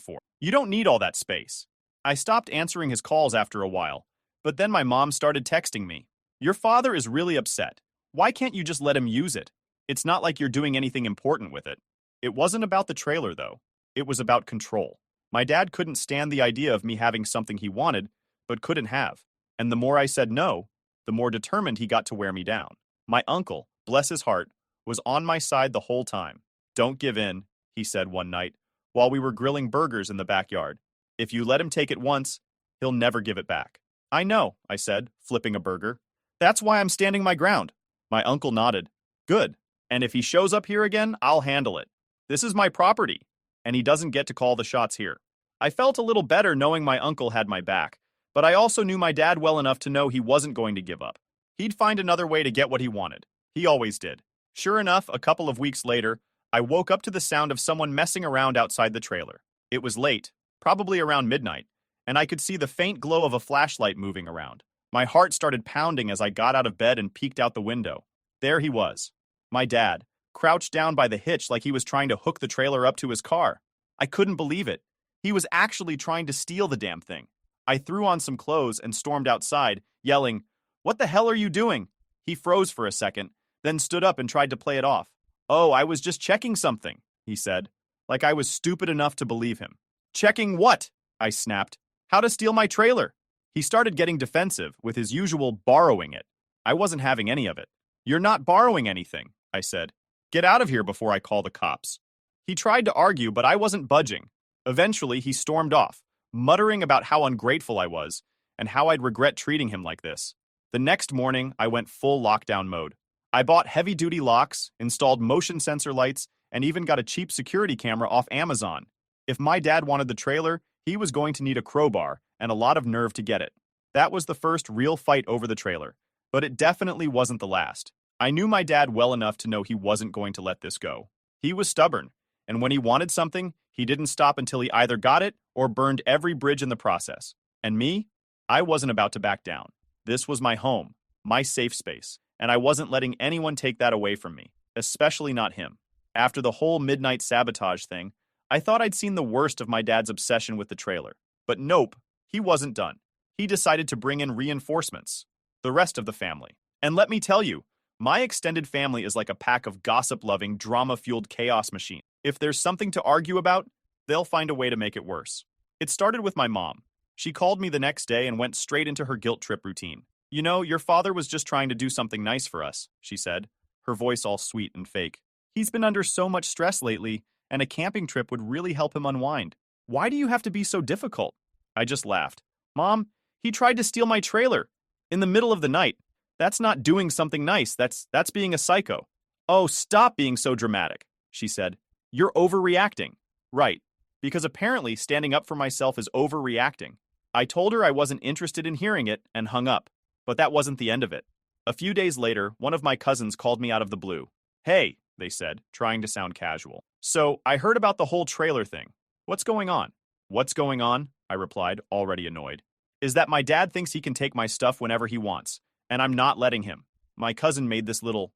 for? You don't need all that space." I stopped answering his calls after a while, but then my mom started texting me. "Your father is really upset. Why can't you just let him use it? It's not like you're doing anything important with it." It wasn't about the trailer, though. It was about control. My dad couldn't stand the idea of me having something he wanted, but couldn't have. And the more I said no, the more determined he got to wear me down. My uncle, bless his heart, was on my side the whole time. "Don't give in," he said one night, while we were grilling burgers in the backyard. "If you let him take it once, he'll never give it back." "I know," I said, flipping a burger. "That's why I'm standing my ground." My uncle nodded. "Good. And if he shows up here again, I'll handle it. This is my property, and he doesn't get to call the shots here." I felt a little better knowing my uncle had my back, but I also knew my dad well enough to know he wasn't going to give up. He'd find another way to get what he wanted. He always did. Sure enough, a couple of weeks later, I woke up to the sound of someone messing around outside the trailer. It was late, probably around midnight, and I could see the faint glow of a flashlight moving around. My heart started pounding as I got out of bed and peeked out the window. There he was, my dad, crouched down by the hitch like he was trying to hook the trailer up to his car. I couldn't believe it. He was actually trying to steal the damn thing. I threw on some clothes and stormed outside, yelling, "What the hell are you doing?" He froze for a second, then stood up and tried to play it off. "Oh, I was just checking something," he said, like I was stupid enough to believe him. "Checking what?" I snapped. "How to steal my trailer." He started getting defensive, with his usual borrowing it. I wasn't having any of it. "You're not borrowing anything," I said. "Get out of here before I call the cops." He tried to argue, but I wasn't budging. Eventually, he stormed off, muttering about how ungrateful I was, and how I'd regret treating him like this. The next morning, I went full lockdown mode. I bought heavy-duty locks, installed motion sensor lights, and even got a cheap security camera off Amazon. If my dad wanted the trailer, he was going to need a crowbar and a lot of nerve to get it. That was the first real fight over the trailer, but it definitely wasn't the last. I knew my dad well enough to know he wasn't going to let this go. He was stubborn, and when he wanted something, he didn't stop until he either got it or burned every bridge in the process. And me? I wasn't about to back down. This was my home, my safe space, and I wasn't letting anyone take that away from me, especially not him. After the whole midnight sabotage thing, I thought I'd seen the worst of my dad's obsession with the trailer. But nope, he wasn't done. He decided to bring in reinforcements, the rest of the family. And let me tell you, my extended family is like a pack of gossip-loving, drama-fueled chaos machines. If there's something to argue about, they'll find a way to make it worse. It started with my mom. She called me the next day and went straight into her guilt trip routine. You know, your father was just trying to do something nice for us, she said, her voice all sweet and fake. He's been under so much stress lately, and a camping trip would really help him unwind. Why do you have to be so difficult? I just laughed. Mom, he tried to steal my trailer. In the middle of the night. That's not doing something nice, that's being a psycho. Oh, stop being so dramatic, she said. You're overreacting. Right, because apparently standing up for myself is overreacting. I told her I wasn't interested in hearing it and hung up. But that wasn't the end of it. A few days later, one of my cousins called me out of the blue. Hey, they said, trying to sound casual. So, I heard about the whole trailer thing. What's going on? What's going on? I replied, already annoyed. Is that my dad thinks he can take my stuff whenever he wants, and I'm not letting him. My cousin made this little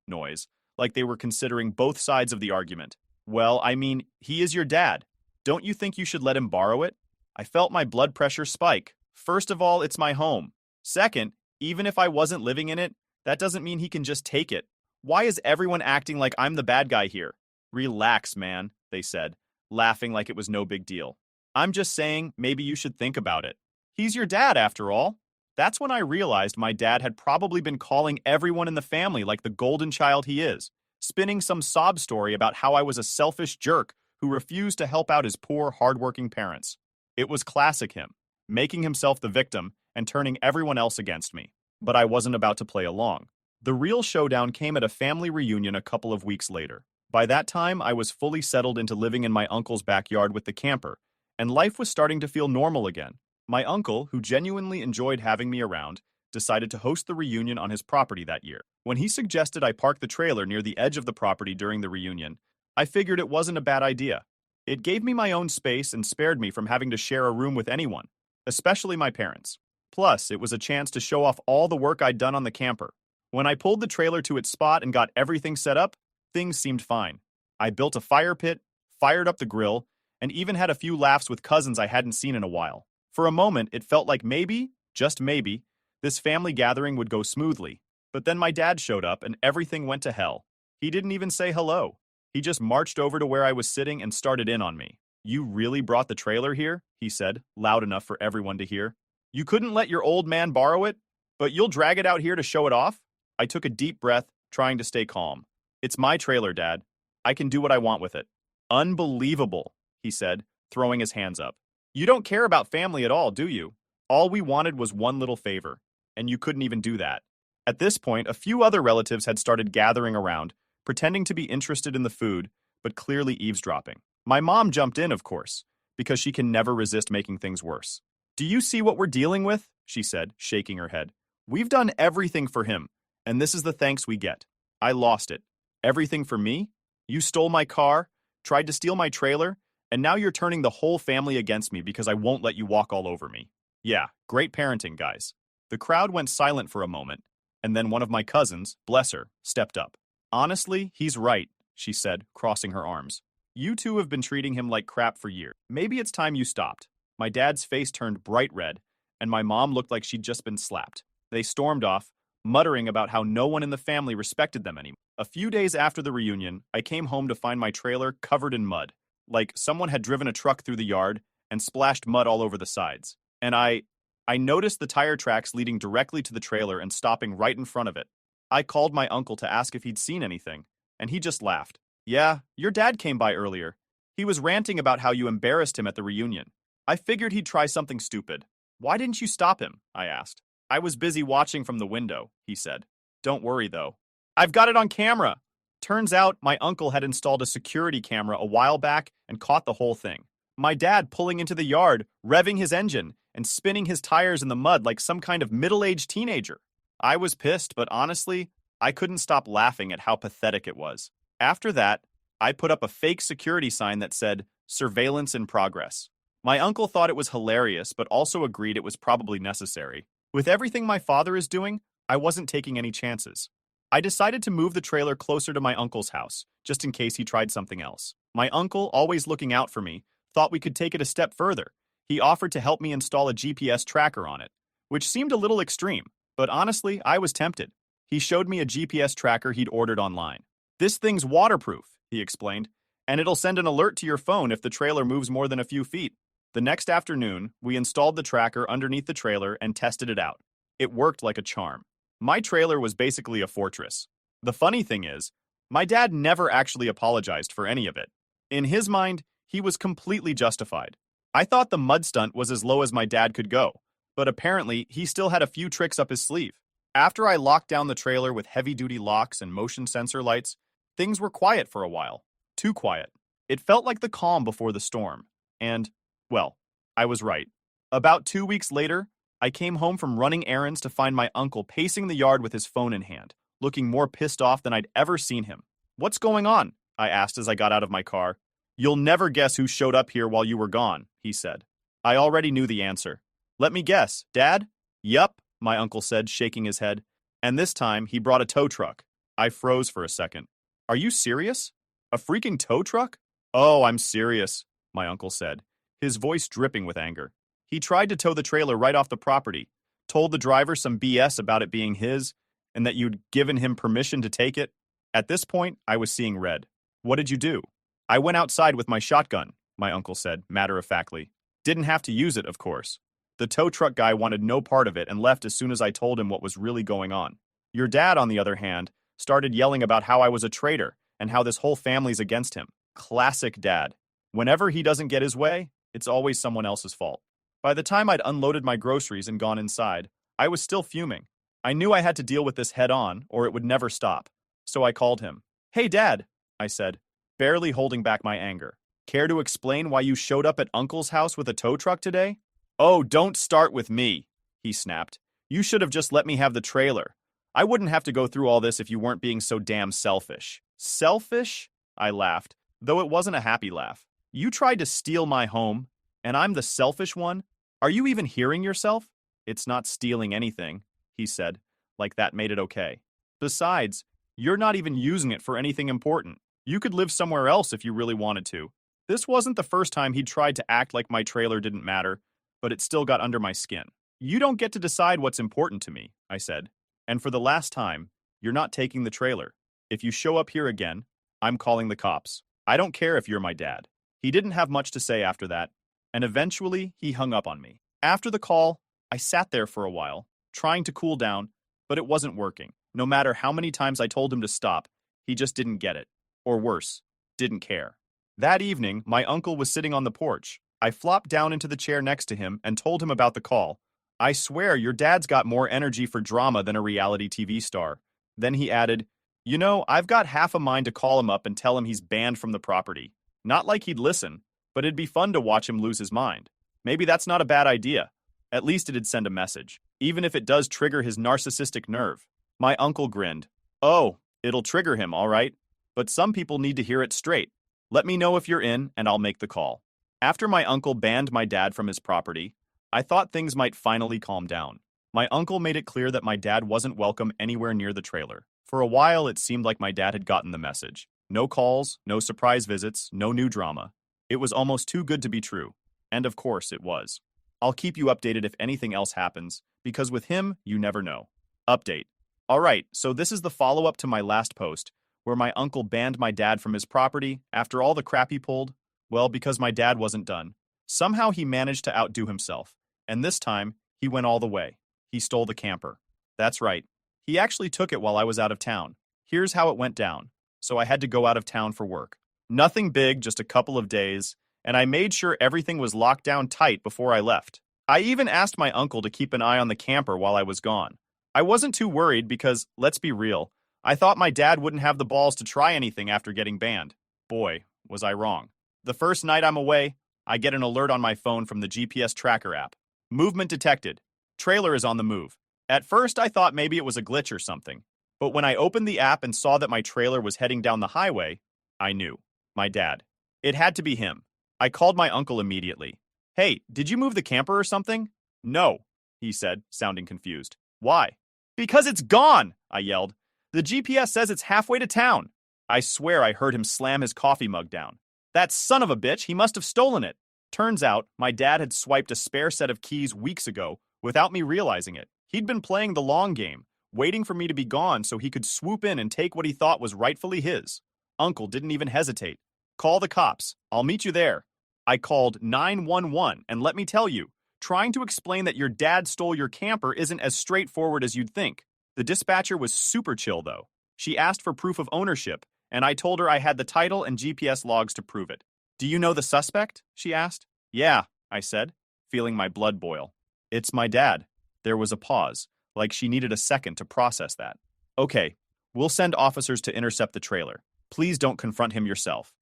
noise, like they were considering both sides of the argument. Well, I mean, he is your dad. Don't you think you should let him borrow it? I felt my blood pressure spike. First of all, it's my home. Second, even if I wasn't living in it, that doesn't mean he can just take it. Why is everyone acting like I'm the bad guy here? Relax, man, they said, laughing like it was no big deal. I'm just saying, maybe you should think about it. He's your dad, after all. That's when I realized my dad had probably been calling everyone in the family like the golden child he is, spinning some sob story about how I was a selfish jerk who refused to help out his poor, hardworking parents. It was classic him, making himself the victim and turning everyone else against me. But I wasn't about to play along. The real showdown came at a family reunion a couple of weeks later. By that time, I was fully settled into living in my uncle's backyard with the camper, and life was starting to feel normal again. My uncle, who genuinely enjoyed having me around, decided to host the reunion on his property that year. When he suggested I park the trailer near the edge of the property during the reunion, I figured it wasn't a bad idea. It gave me my own space and spared me from having to share a room with anyone, especially my parents. Plus, it was a chance to show off all the work I'd done on the camper. When I pulled the trailer to its spot and got everything set up, things seemed fine. I built a fire pit, fired up the grill, and even had a few laughs with cousins I hadn't seen in a while. For a moment, it felt like maybe, just maybe, this family gathering would go smoothly. But then my dad showed up and everything went to hell. He didn't even say hello. He just marched over to where I was sitting and started in on me. You really brought the trailer here? He said, loud enough for everyone to hear. You couldn't let your old man borrow it, but you'll drag it out here to show it off? I took a deep breath, trying to stay calm. It's my trailer, Dad. I can do what I want with it. Unbelievable, he said, throwing his hands up. You don't care about family at all, do you? All we wanted was one little favor, and you couldn't even do that. At this point, a few other relatives had started gathering around, pretending to be interested in the food, but clearly eavesdropping. My mom jumped in, of course, because she can never resist making things worse. Do you see what we're dealing with? She said, shaking her head. We've done everything for him, and this is the thanks we get. I lost it. Everything for me? You stole my car, tried to steal my trailer, and now you're turning the whole family against me because I won't let you walk all over me. Yeah, great parenting, guys. The crowd went silent for a moment, and then one of my cousins, bless her, stepped up. Honestly, he's right, she said, crossing her arms. You two have been treating him like crap for years. Maybe it's time you stopped. My dad's face turned bright red, and my mom looked like she'd just been slapped. They stormed off, muttering about how no one in the family respected them anymore. A few days after the reunion, I came home to find my trailer covered in mud, like someone had driven a truck through the yard and splashed mud all over the sides. And I noticed the tire tracks leading directly to the trailer and stopping right in front of it. I called my uncle to ask if he'd seen anything, and he just laughed. Yeah, your dad came by earlier. He was ranting about how you embarrassed him at the reunion. I figured he'd try something stupid. Why didn't you stop him? I asked. I was busy watching from the window, he said. Don't worry, though. I've got it on camera. Turns out my uncle had installed a security camera a while back and caught the whole thing. My dad pulling into the yard, revving his engine, and spinning his tires in the mud like some kind of middle-aged teenager. I was pissed, but honestly, I couldn't stop laughing at how pathetic it was. After that, I put up a fake security sign that said, "Surveillance in progress." My uncle thought it was hilarious, but also agreed it was probably necessary. With everything my father is doing, I wasn't taking any chances. I decided to move the trailer closer to my uncle's house, just in case he tried something else. My uncle, always looking out for me, thought we could take it a step further. He offered to help me install a GPS tracker on it, which seemed a little extreme, but honestly, I was tempted. He showed me a GPS tracker he'd ordered online. "This thing's waterproof," he explained, "and it'll send an alert to your phone if the trailer moves more than a few feet." The next afternoon, we installed the tracker underneath the trailer and tested it out. It worked like a charm. My trailer was basically a fortress. The funny thing is, my dad never actually apologized for any of it. In his mind, he was completely justified. I thought the mud stunt was as low as my dad could go, but apparently he still had a few tricks up his sleeve. After I locked down the trailer with heavy-duty locks and motion sensor lights, things were quiet for a while. Too quiet. It felt like the calm before the storm. And, well, I was right. About 2 weeks later, I came home from running errands to find my uncle pacing the yard with his phone in hand, looking more pissed off than I'd ever seen him. "What's going on?" I asked as I got out of my car. "You'll never guess who showed up here while you were gone," he said. I already knew the answer. "Let me guess, Dad?" "Yup," my uncle said, shaking his head. "And this time, he brought a tow truck." I froze for a second. "Are you serious? A freaking tow truck?" "Oh, I'm serious," my uncle said, his voice dripping with anger. "He tried to tow the trailer right off the property, told the driver some BS about it being his, and that you'd given him permission to take it." At this point, I was seeing red. "What did you do?" "I went outside with my shotgun," my uncle said, matter-of-factly. "Didn't have to use it, of course. The tow truck guy wanted no part of it and left as soon as I told him what was really going on. Your dad, on the other hand, started yelling about how I was a traitor and how this whole family's against him. Classic dad. Whenever he doesn't get his way, it's always someone else's fault." By the time I'd unloaded my groceries and gone inside, I was still fuming. I knew I had to deal with this head-on, or it would never stop. So I called him. "Hey, Dad," I said, barely holding back my anger. "Care to explain why you showed up at Uncle's house with a tow truck today?" "Oh, don't start with me," he snapped. "You should have just let me have the trailer. I wouldn't have to go through all this if you weren't being so damn selfish." "Selfish?" I laughed, though it wasn't a happy laugh. "You tried to steal my home, and I'm the selfish one? Are you even hearing yourself?" "It's not stealing anything," he said, like that made it okay. "Besides, you're not even using it for anything important. You could live somewhere else if you really wanted to." This wasn't the first time he'd tried to act like my trailer didn't matter, but it still got under my skin. "You don't get to decide what's important to me," I said. "And for the last time, you're not taking the trailer. If you show up here again, I'm calling the cops. I don't care if you're my dad." He didn't have much to say after that, and eventually he hung up on me. After the call, I sat there for a while, trying to cool down, but it wasn't working. No matter how many times I told him to stop, he just didn't get it. Or worse, didn't care. That evening, my uncle was sitting on the porch. I flopped down into the chair next to him and told him about the call. "I swear your dad's got more energy for drama than a reality TV star." Then he added, "You know, I've got half a mind to call him up and tell him he's banned from the property. Not like he'd listen, but it'd be fun to watch him lose his mind. Maybe that's not a bad idea. At least it'd send a message, even if it does trigger his narcissistic nerve." My uncle grinned. "Oh, it'll trigger him, all right. But some people need to hear it straight. Let me know if you're in, and I'll make the call." After my uncle banned my dad from his property, I thought things might finally calm down. My uncle made it clear that my dad wasn't welcome anywhere near the trailer. For a while, it seemed like my dad had gotten the message. No calls, no surprise visits, no new drama. It was almost too good to be true. And of course, it was. I'll keep you updated if anything else happens, because with him, you never know. Update. Alright, so this is the follow-up to my last post, where my uncle banned my dad from his property after all the crap he pulled. Well, because my dad wasn't done. Somehow he managed to outdo himself, and this time, he went all the way. He stole the camper. That's right. He actually took it while I was out of town. Here's how it went down. So I had to go out of town for work. Nothing big, just a couple of days, and I made sure everything was locked down tight before I left. I even asked my uncle to keep an eye on the camper while I was gone. I wasn't too worried because, let's be real, I thought my dad wouldn't have the balls to try anything after getting banned. Boy, was I wrong. The first night I'm away, I get an alert on my phone from the GPS tracker app. Movement detected. Trailer is on the move. At first, I thought maybe it was a glitch or something. But when I opened the app and saw that my trailer was heading down the highway, I knew. My dad. It had to be him. I called my uncle immediately. Hey, did you move the camper or something? No, he said, sounding confused. Why? Because it's gone, I yelled. The GPS says it's halfway to town. I swear I heard him slam his coffee mug down. That son of a bitch, he must have stolen it. Turns out, my dad had swiped a spare set of keys weeks ago without me realizing it. He'd been playing the long game, waiting for me to be gone so he could swoop in and take what he thought was rightfully his. Uncle didn't even hesitate. Call the cops. I'll meet you there. I called 911, and let me tell you, trying to explain that your dad stole your camper isn't as straightforward as you'd think. The dispatcher was super chill, though. She asked for proof of ownership, and I told her I had the title and GPS logs to prove it. Do you know the suspect? She asked. Yeah, I said, feeling my blood boil. It's my dad. There was a pause, like she needed a second to process that. Okay, we'll send officers to intercept the trailer. Please don't confront him yourself.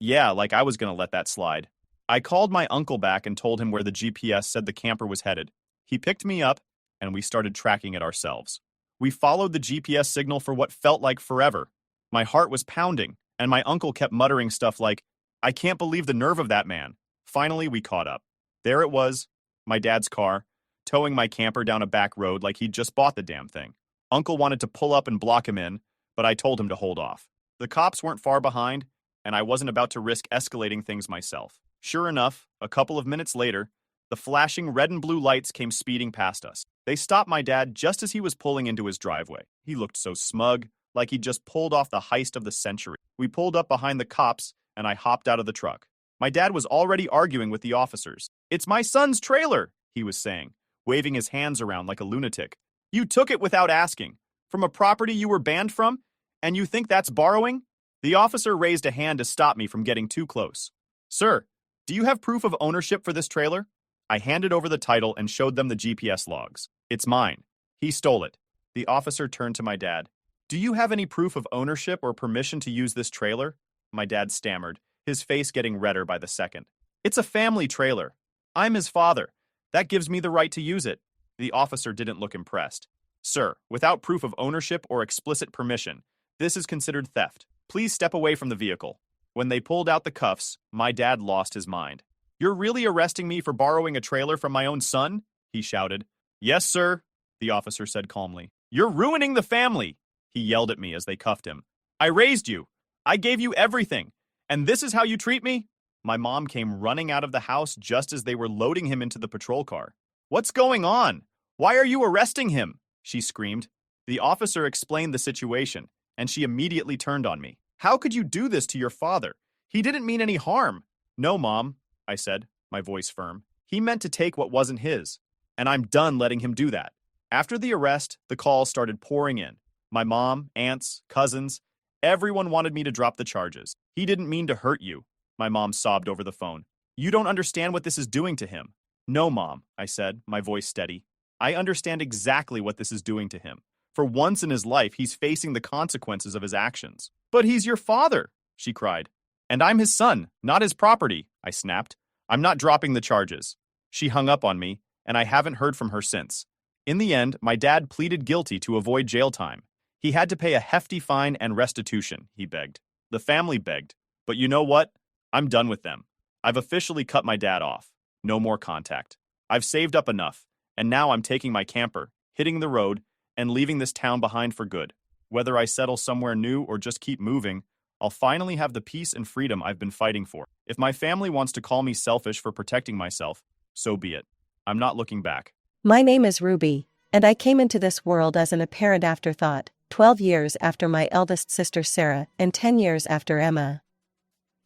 Yeah, like I was gonna let that slide. I called my uncle back and told him where the GPS said the camper was headed. He picked me up, and we started tracking it ourselves. We followed the GPS signal for what felt like forever. My heart was pounding, and my uncle kept muttering stuff like, I can't believe the nerve of that man. Finally, we caught up. There it was, my dad's car, towing my camper down a back road like he'd just bought the damn thing. Uncle wanted to pull up and block him in, but I told him to hold off. The cops weren't far behind, and I wasn't about to risk escalating things myself. Sure enough, a couple of minutes later, the flashing red and blue lights came speeding past us. They stopped my dad just as he was pulling into his driveway. He looked so smug, like he'd just pulled off the heist of the century. We pulled up behind the cops, and I hopped out of the truck. My dad was already arguing with the officers. It's my son's trailer, he was saying, waving his hands around like a lunatic. You took it without asking, from a property you were banned from, and you think that's borrowing? The officer raised a hand to stop me from getting too close. Sir, do you have proof of ownership for this trailer? I handed over the title and showed them the GPS logs. It's mine. He stole it. The officer turned to my dad. Do you have any proof of ownership or permission to use this trailer? My dad stammered, his face getting redder by the second. It's a family trailer. I'm his father. That gives me the right to use it. The officer didn't look impressed. Sir, without proof of ownership or explicit permission, this is considered theft. Please step away from the vehicle. When they pulled out the cuffs, my dad lost his mind. You're really arresting me for borrowing a trailer from my own son? He shouted. Yes, sir, the officer said calmly. You're ruining the family, he yelled at me as they cuffed him. I raised you. I gave you everything. And this is how you treat me? My mom came running out of the house just as they were loading him into the patrol car. What's going on? Why are you arresting him? She screamed. The officer explained the situation, and she immediately turned on me. How could you do this to your father? He didn't mean any harm. No, Mom, I said, my voice firm. He meant to take what wasn't his, and I'm done letting him do that. After the arrest, the calls started pouring in. My mom, aunts, cousins, everyone wanted me to drop the charges. He didn't mean to hurt you, my mom sobbed over the phone. You don't understand what this is doing to him. No, Mom, I said, my voice steady. I understand exactly what this is doing to him. For once in his life, he's facing the consequences of his actions. But he's your father, she cried. And I'm his son, not his property, I snapped. I'm not dropping the charges. She hung up on me, and I haven't heard from her since. In the end, my dad pleaded guilty to avoid jail time. He had to pay a hefty fine and restitution, he begged. The family begged. But you know what? I'm done with them. I've officially cut my dad off. No more contact. I've saved up enough, and now I'm taking my camper, hitting the road, and leaving this town behind for good. Whether I settle somewhere new or just keep moving, I'll finally have the peace and freedom I've been fighting for. If my family wants to call me selfish for protecting myself, so be it. I'm not looking back. My name is Ruby, and I came into this world as an apparent afterthought, 12 years after my eldest sister Sarah and 10 years after Emma.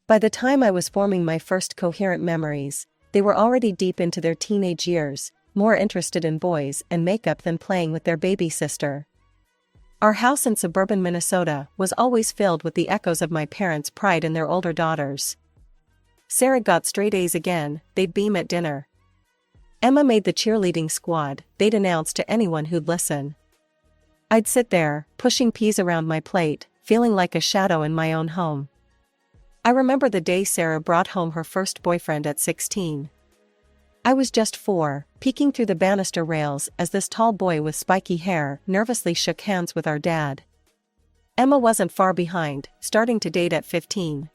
By the time I was forming my first coherent memories, they were already deep into their teenage years, more interested in boys and makeup than playing with their baby sister. Our house in suburban Minnesota was always filled with the echoes of my parents' pride in their older daughters. Sarah got straight A's again, they'd beam at dinner. Emma made the cheerleading squad, they'd announce to anyone who'd listen. I'd sit there, pushing peas around my plate, feeling like a shadow in my own home. I remember the day Sarah brought home her first boyfriend at 16. I was just 4, peeking through the banister rails as this tall boy with spiky hair nervously shook hands with our dad. Emma wasn't far behind, starting to date at 15.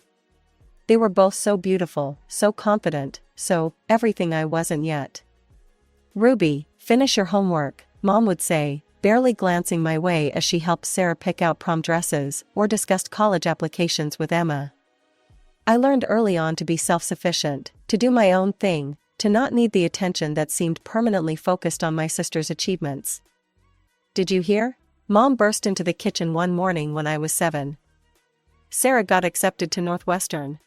They were both so beautiful, so confident, so everything I wasn't yet. "Ruby, finish your homework," Mom would say, barely glancing my way as she helped Sarah pick out prom dresses or discussed college applications with Emma. I learned early on to be self-sufficient, to do my own thing, to not need the attention that seemed permanently focused on my sister's achievements. "Did you hear?" Mom burst into the kitchen one morning when I was 7. "Sarah got accepted to Northwestern."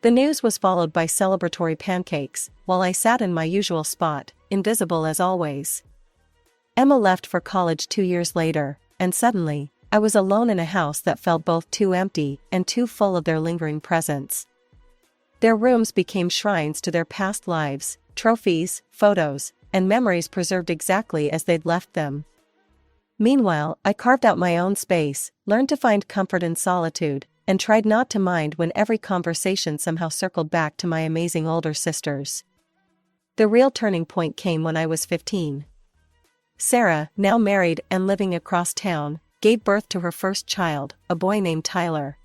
The news was followed by celebratory pancakes, while I sat in my usual spot, invisible as always. Emma left for college 2 years later, and suddenly, I was alone in a house that felt both too empty and too full of their lingering presence. Their rooms became shrines to their past lives, trophies, photos, and memories preserved exactly as they'd left them. Meanwhile, I carved out my own space, learned to find comfort in solitude, and tried not to mind when every conversation somehow circled back to my amazing older sisters. The real turning point came when I was 15. Sarah, now married and living across town, gave birth to her first child, a boy named Tyler.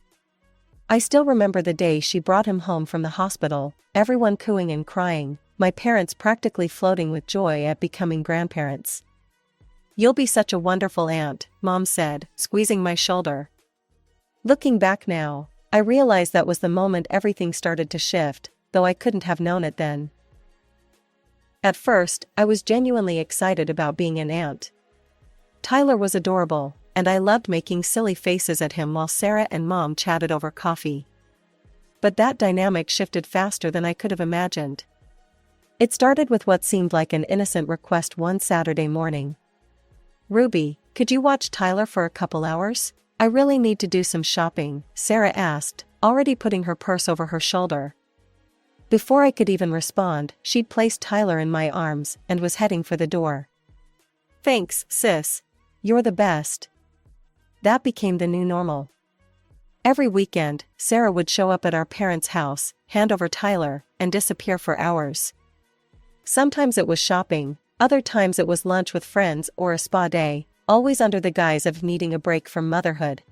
I still remember the day she brought him home from the hospital, everyone cooing and crying, my parents practically floating with joy at becoming grandparents. "You'll be such a wonderful aunt," Mom said, squeezing my shoulder. Looking back now, I realize that was the moment everything started to shift, though I couldn't have known it then. At first, I was genuinely excited about being an aunt. Tyler was adorable, and I loved making silly faces at him while Sarah and Mom chatted over coffee. But that dynamic shifted faster than I could have imagined. It started with what seemed like an innocent request one Saturday morning. "Ruby, could you watch Tyler for a couple hours? I really need to do some shopping," Sarah asked, already putting her purse over her shoulder. Before I could even respond, she'd placed Tyler in my arms and was heading for the door. "Thanks, sis. You're the best." That became the new normal. Every weekend, Sarah would show up at our parents' house, hand over Tyler, and disappear for hours. Sometimes it was shopping, other times it was lunch with friends or a spa day, always under the guise of needing a break from motherhood.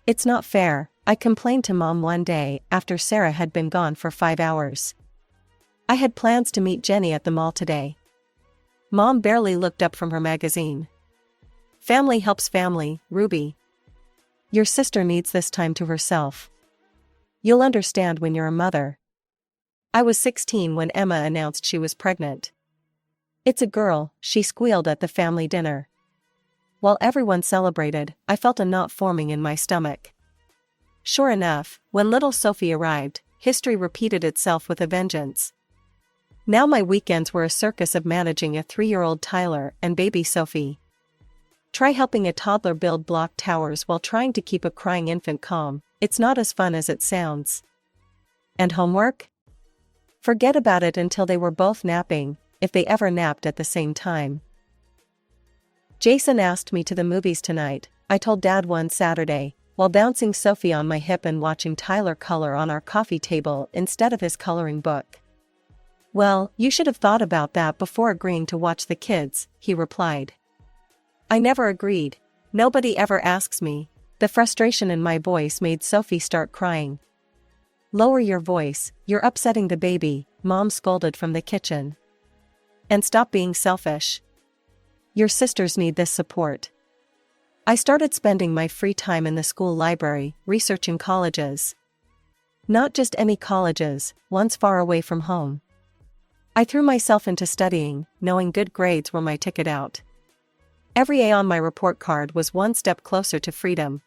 "It's not fair," I complained to Mom one day after Sarah had been gone for 5 hours. "I had plans to meet Jenny at the mall today." Mom barely looked up from her magazine. "Family helps family, Ruby. Your sister needs this time to herself. You'll understand when you're a mother." I was 16 when Emma announced she was pregnant. "It's a girl," she squealed at the family dinner. While everyone celebrated, I felt a knot forming in my stomach. Sure enough, when little Sophie arrived, history repeated itself with a vengeance. Now my weekends were a circus of managing a 3-year-old Tyler and baby Sophie. Try helping a toddler build block towers while trying to keep a crying infant calm. It's not as fun as it sounds. And homework? Forget about it until they were both napping, if they ever napped at the same time. "Jason asked me to the movies tonight," I told Dad one Saturday, while bouncing Sophie on my hip and watching Tyler color on our coffee table instead of his coloring book. "Well, you should have thought about that before agreeing to watch the kids," he replied. I never agreed. "Nobody ever asks me." The frustration in my voice made Sophie start crying. "Lower your voice, you're upsetting the baby," Mom scolded from the kitchen. "And stop being selfish. Your sisters need this support." I started spending my free time in the school library, researching colleges. Not just any colleges, ones far away from home. I threw myself into studying, knowing good grades were my ticket out. Every A on my report card was one step closer to freedom.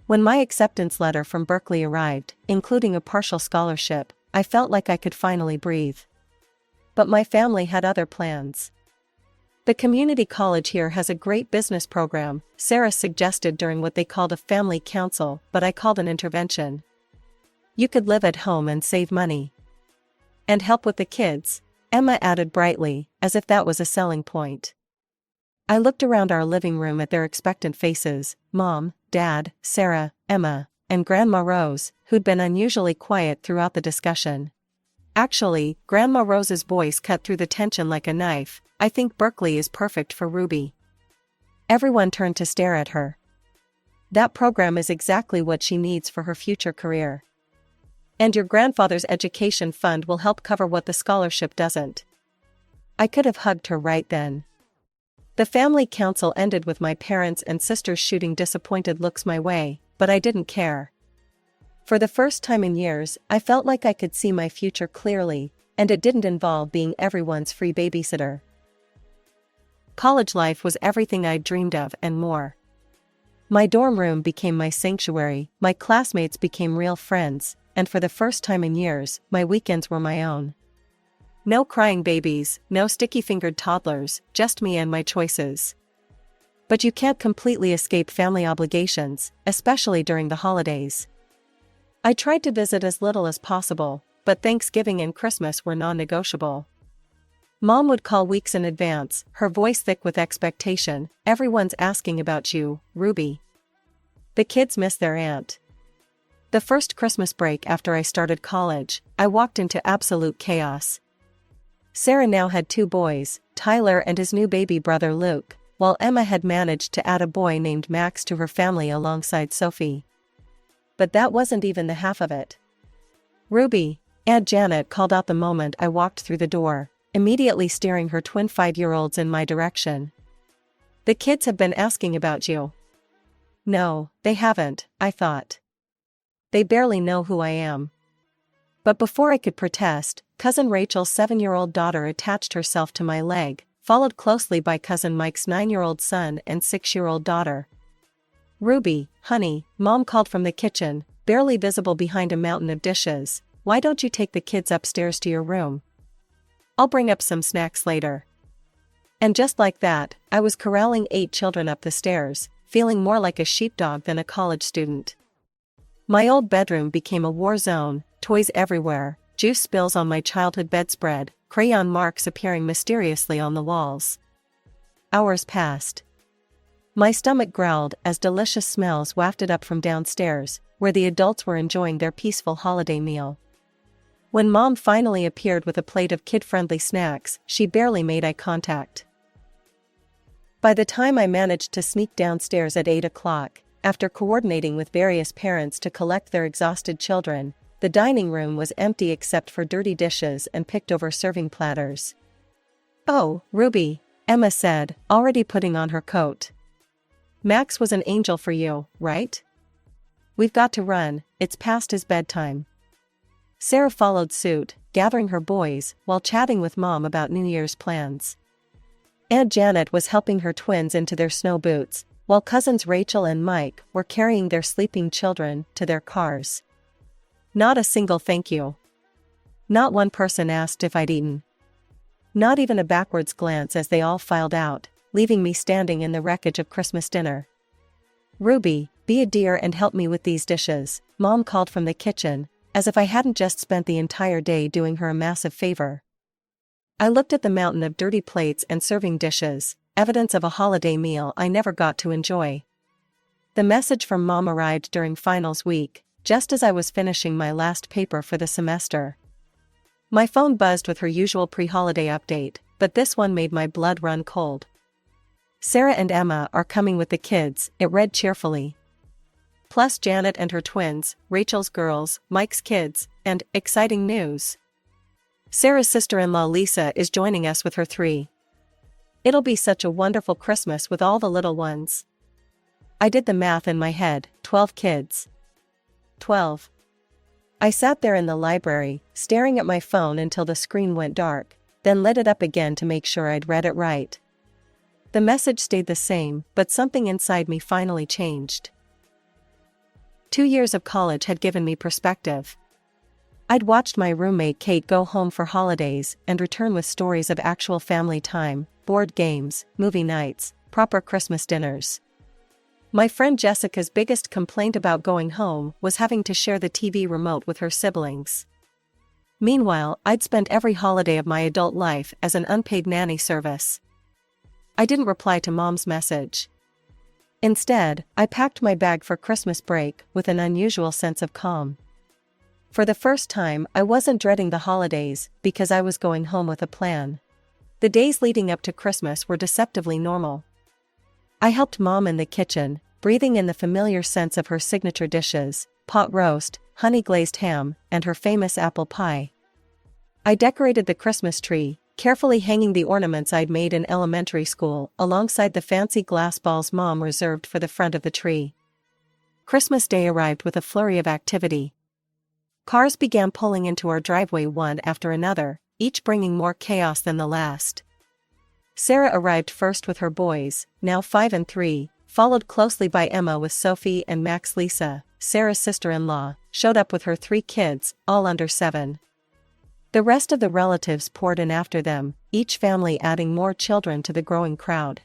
When my acceptance letter from Berkeley arrived, including a partial scholarship, I felt like I could finally breathe. But my family had other plans. "The community college here has a great business program," Sarah suggested during what they called a family council, but I called an intervention. "You could live at home and save money. And help with the kids," Emma added brightly, as if that was a selling point. I looked around our living room at their expectant faces, Mom, Dad, Sarah, Emma, and Grandma Rose, who'd been unusually quiet throughout the discussion. Actually, Grandma Rose's voice cut through the tension like a knife. I think Berkeley is perfect for Ruby. Everyone turned to stare at her. That program is exactly what she needs for her future career. And your grandfather's education fund will help cover what the scholarship doesn't. I could have hugged her right then. The family council ended with my parents and sisters shooting disappointed looks my way, but I didn't care. For the first time in years, I felt like I could see my future clearly, and it didn't involve being everyone's free babysitter. College life was everything I'd dreamed of and more. My dorm room became my sanctuary, my classmates became real friends, and for the first time in years, my weekends were my own. No crying babies, no sticky-fingered toddlers, just me and my choices. But you can't completely escape family obligations, especially during the holidays. I tried to visit as little as possible, but Thanksgiving and Christmas were non-negotiable. Mom would call weeks in advance, her voice thick with expectation. Everyone's asking about you, Ruby. The kids miss their aunt. The first Christmas break after I started college, I walked into absolute chaos. Sarah now had 2 boys, Tyler and his new baby brother Luke, while Emma had managed to add a boy named Max to her family alongside Sophie. But that wasn't even the half of it. Ruby, Aunt Janet called out the moment I walked through the door, immediately steering her twin 5-year-olds in my direction. The kids have been asking about you. No, they haven't, I thought. They barely know who I am. But before I could protest, Cousin Rachel's 7-year-old daughter attached herself to my leg, followed closely by Cousin Mike's 9-year-old son and 6-year-old daughter. Ruby, honey, Mom called from the kitchen, barely visible behind a mountain of dishes. Why don't you take the kids upstairs to your room? I'll bring up some snacks later. And just like that, I was corralling 8 children up the stairs, feeling more like a sheepdog than a college student. My old bedroom became a war zone, toys everywhere, juice spills on my childhood bedspread, crayon marks appearing mysteriously on the walls. Hours passed. My stomach growled as delicious smells wafted up from downstairs, where the adults were enjoying their peaceful holiday meal. When Mom finally appeared with a plate of kid-friendly snacks, she barely made eye contact. By the time I managed to sneak downstairs at 8 o'clock, after coordinating with various parents to collect their exhausted children, the dining room was empty except for dirty dishes and picked-over serving platters. "Oh, Ruby," Emma said, already putting on her coat. "Max was an angel for you, right? We've got to run, it's past his bedtime." Sarah followed suit, gathering her boys, while chatting with Mom about New Year's plans. Aunt Janet was helping her twins into their snow boots, while cousins Rachel and Mike were carrying their sleeping children to their cars. Not a single thank you. Not one person asked if I'd eaten. Not even a backwards glance as they all filed out, leaving me standing in the wreckage of Christmas dinner. "Ruby, be a dear and help me with these dishes," Mom called from the kitchen, as if I hadn't just spent the entire day doing her a massive favor. I looked at the mountain of dirty plates and serving dishes, evidence of a holiday meal I never got to enjoy. The message from Mom arrived during finals week, just as I was finishing my last paper for the semester. My phone buzzed with her usual pre-holiday update, but this one made my blood run cold. "Sarah and Emma are coming with the kids," it read cheerfully. "Plus Janet and her twins, Rachel's girls, Mike's kids, and exciting news. Sarah's sister-in-law Lisa is joining us with her 3. It'll be such a wonderful Christmas with all the little ones." I did the math in my head, 12 kids. 12. I sat there in the library, staring at my phone until the screen went dark, then lit it up again to make sure I'd read it right. The message stayed the same, but something inside me finally changed. 2 years of college had given me perspective. I'd watched my roommate Kate go home for holidays and return with stories of actual family time, board games, movie nights, proper Christmas dinners. My friend Jessica's biggest complaint about going home was having to share the TV remote with her siblings. Meanwhile, I'd spent every holiday of my adult life as an unpaid nanny service. I didn't reply to Mom's message. Instead, I packed my bag for Christmas break with an unusual sense of calm. For the first time, I wasn't dreading the holidays because I was going home with a plan. The days leading up to Christmas were deceptively normal. I helped Mom in the kitchen, breathing in the familiar scents of her signature dishes, pot roast, honey-glazed ham, and her famous apple pie. I decorated the Christmas tree, carefully hanging the ornaments I'd made in elementary school alongside the fancy glass balls Mom reserved for the front of the tree. Christmas Day arrived with a flurry of activity. Cars began pulling into our driveway one after another, each bringing more chaos than the last. Sarah arrived first with her boys, now 5 and 3, followed closely by Emma with Sophie and Max. Lisa, Sarah's sister-in-law, showed up with her 3 kids, all under 7. The rest of the relatives poured in after them, each family adding more children to the growing crowd.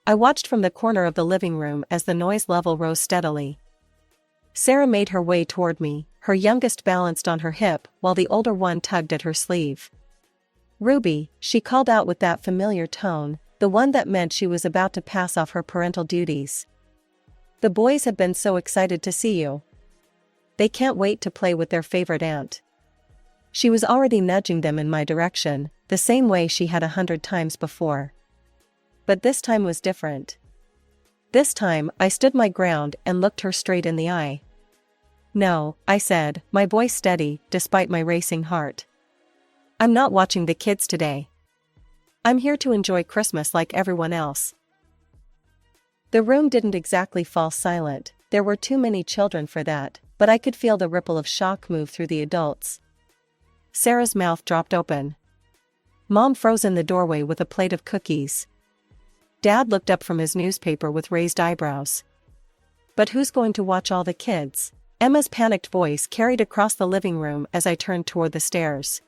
I watched from the corner of the living room as the noise level rose steadily. Sarah made her way toward me, her youngest balanced on her hip while the older one tugged at her sleeve. "Ruby," she called out with that familiar tone, the one that meant she was about to pass off her parental duties. "The boys have been so excited to see you. They can't wait to play with their favorite aunt." She was already nudging them in my direction, the same way she had 100 times before. But this time was different. This time, I stood my ground and looked her straight in the eye. "No," I said, my voice steady, despite my racing heart. "I'm not watching the kids today. I'm here to enjoy Christmas like everyone else." The room didn't exactly fall silent, there were too many children for that, but I could feel the ripple of shock move through the adults. Sarah's mouth dropped open. Mom froze in the doorway with a plate of cookies. Dad looked up from his newspaper with raised eyebrows. "But who's going to watch all the kids?" Emma's panicked voice carried across the living room as I turned toward the stairs.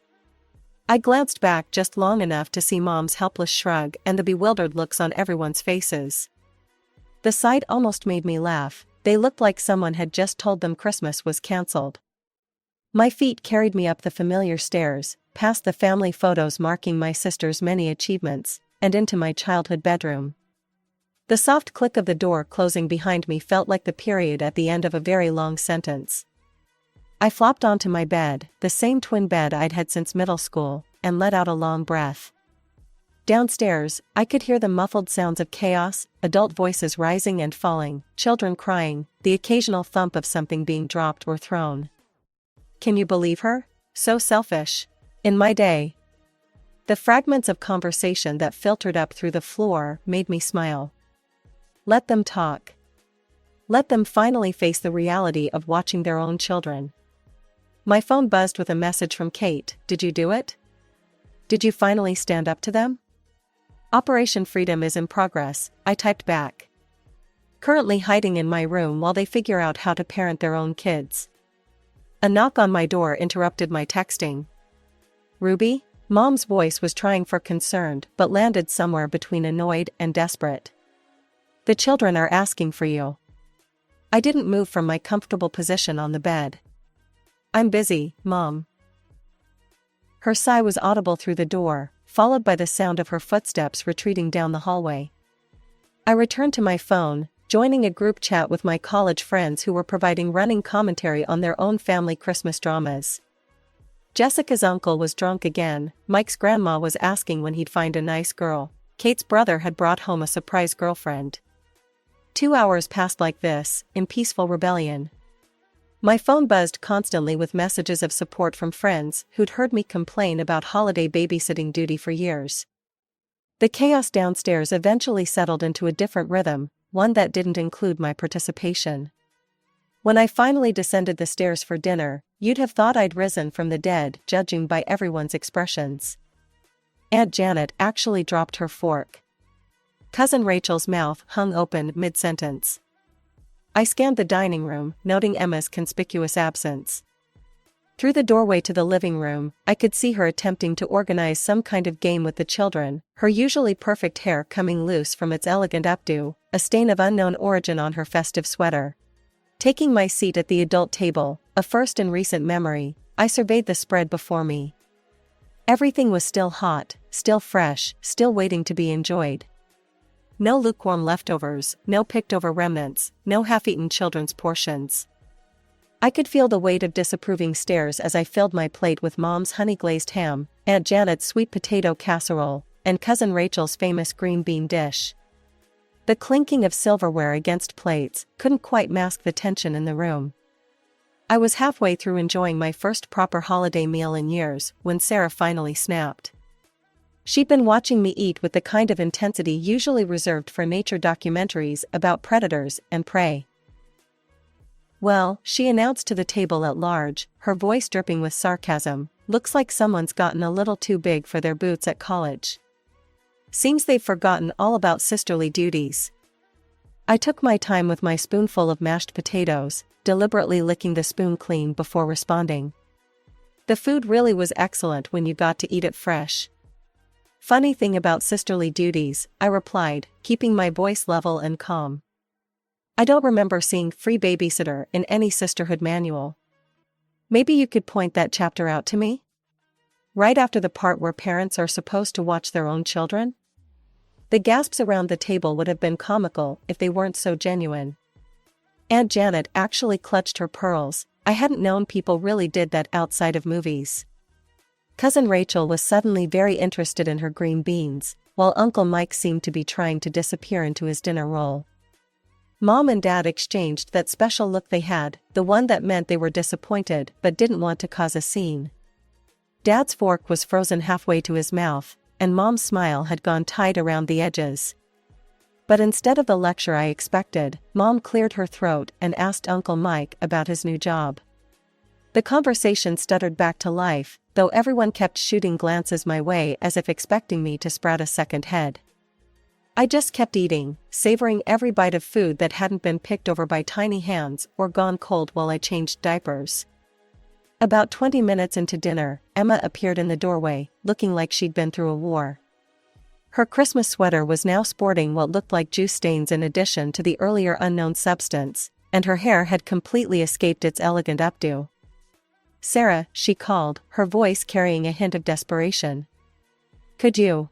I glanced back just long enough to see Mom's helpless shrug and the bewildered looks on everyone's faces. The sight almost made me laugh, they looked like someone had just told them Christmas was cancelled. My feet carried me up the familiar stairs, past the family photos marking my sister's many achievements, and into my childhood bedroom. The soft click of the door closing behind me felt like the period at the end of a very long sentence. I flopped onto my bed, the same twin bed I'd had since middle school, and let out a long breath. Downstairs, I could hear the muffled sounds of chaos, adult voices rising and falling, children crying, the occasional thump of something being dropped or thrown. Can you believe her? So selfish. In my day. The fragments of conversation that filtered up through the floor made me smile. Let them talk. Let them finally face the reality of watching their own children. My phone buzzed with a message from Kate. "Did you do it? Did you finally stand up to them?" "Operation Freedom is in progress," I typed back. "Currently hiding in my room while they figure out how to parent their own kids." A knock on my door interrupted my texting. "Ruby?" Mom's voice was trying for concerned but landed somewhere between annoyed and desperate. "The children are asking for you." I didn't move from my comfortable position on the bed. "I'm busy, Mom." Her sigh was audible through the door, followed by the sound of her footsteps retreating down the hallway. I returned to my phone, joining a group chat with my college friends who were providing running commentary on their own family Christmas dramas. Jessica's uncle was drunk again, Mike's grandma was asking when he'd find a nice girl, Kate's brother had brought home a surprise girlfriend. 2 hours passed like this, in peaceful rebellion. My phone buzzed constantly with messages of support from friends who'd heard me complain about holiday babysitting duty for years. The chaos downstairs eventually settled into a different rhythm, one that didn't include my participation. When I finally descended the stairs for dinner, you'd have thought I'd risen from the dead, judging by everyone's expressions. Aunt Janet actually dropped her fork. Cousin Rachel's mouth hung open mid-sentence. I scanned the dining room, noting Emma's conspicuous absence. Through the doorway to the living room, I could see her attempting to organize some kind of game with the children, her usually perfect hair coming loose from its elegant updo, a stain of unknown origin on her festive sweater. Taking my seat at the adult table, a first in recent memory, I surveyed the spread before me. Everything was still hot, still fresh, still waiting to be enjoyed. No lukewarm leftovers, no picked-over remnants, no half-eaten children's portions. I could feel the weight of disapproving stares as I filled my plate with Mom's honey-glazed ham, Aunt Janet's sweet potato casserole, and Cousin Rachel's famous green bean dish. The clinking of silverware against plates couldn't quite mask the tension in the room. I was halfway through enjoying my first proper holiday meal in years when Sarah finally snapped. She'd been watching me eat with the kind of intensity usually reserved for nature documentaries about predators and prey. "Well," she announced to the table at large, her voice dripping with sarcasm, "looks like someone's gotten a little too big for their boots at college. Seems they've forgotten all about sisterly duties." I took my time with my spoonful of mashed potatoes, deliberately licking the spoon clean before responding. "The food really was excellent when you got to eat it fresh." "Funny thing about sisterly duties," I replied, keeping my voice level and calm. "I don't remember seeing free babysitter in any sisterhood manual. Maybe you could point that chapter out to me? Right after the part where parents are supposed to watch their own children?" The gasps around the table would have been comical if they weren't so genuine. Aunt Janet actually clutched her pearls. I hadn't known people really did that outside of movies. Cousin Rachel was suddenly very interested in her green beans, while Uncle Mike seemed to be trying to disappear into his dinner roll. Mom and Dad exchanged that special look they had, the one that meant they were disappointed but didn't want to cause a scene. Dad's fork was frozen halfway to his mouth, and Mom's smile had gone tight around the edges. But instead of the lecture I expected, Mom cleared her throat and asked Uncle Mike about his new job. The conversation stuttered back to life, though everyone kept shooting glances my way as if expecting me to sprout a second head. I just kept eating, savoring every bite of food that hadn't been picked over by tiny hands or gone cold while I changed diapers. About 20 minutes into dinner, Emma appeared in the doorway, looking like she'd been through a war. Her Christmas sweater was now sporting what looked like juice stains in addition to the earlier unknown substance, and her hair had completely escaped its elegant updo. "Sarah," she called, her voice carrying a hint of desperation. "Could you?"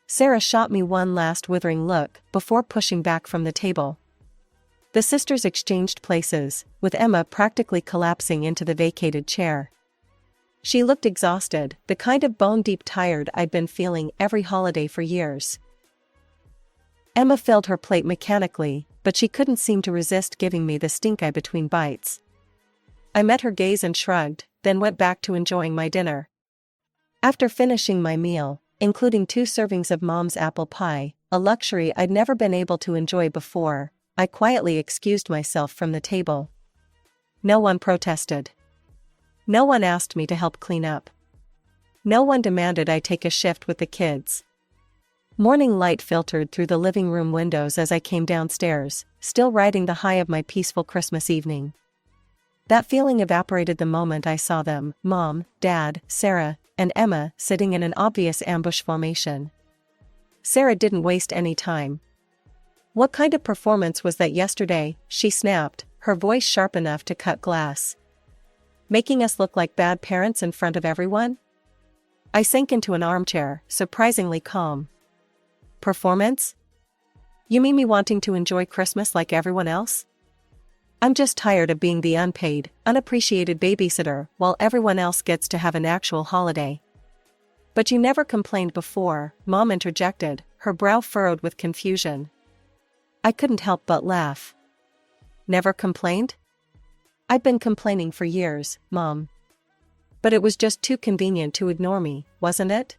Sarah shot me one last withering look before pushing back from the table. The sisters exchanged places, with Emma practically collapsing into the vacated chair. She looked exhausted, the kind of bone-deep tired I'd been feeling every holiday for years. Emma filled her plate mechanically, but she couldn't seem to resist giving me the stink eye between bites. I met her gaze and shrugged, then went back to enjoying my dinner. After finishing my meal, including 2 servings of Mom's apple pie, a luxury I'd never been able to enjoy before, I quietly excused myself from the table. No one protested. No one asked me to help clean up. No one demanded I take a shift with the kids. Morning light filtered through the living room windows as I came downstairs, still riding the high of my peaceful Christmas evening. That feeling evaporated the moment I saw them, Mom, Dad, Sarah, and Emma, sitting in an obvious ambush formation. Sarah didn't waste any time. "What kind of performance was that yesterday?" she snapped, her voice sharp enough to cut glass. "Making us look like bad parents in front of everyone?" I sank into an armchair, surprisingly calm. "Performance? You mean me wanting to enjoy Christmas like everyone else? I'm just tired of being the unpaid, unappreciated babysitter while everyone else gets to have an actual holiday." "But you never complained before," Mom interjected, her brow furrowed with confusion. I couldn't help but laugh. "Never complained? I've been complaining for years, Mom. But it was just too convenient to ignore me, wasn't it?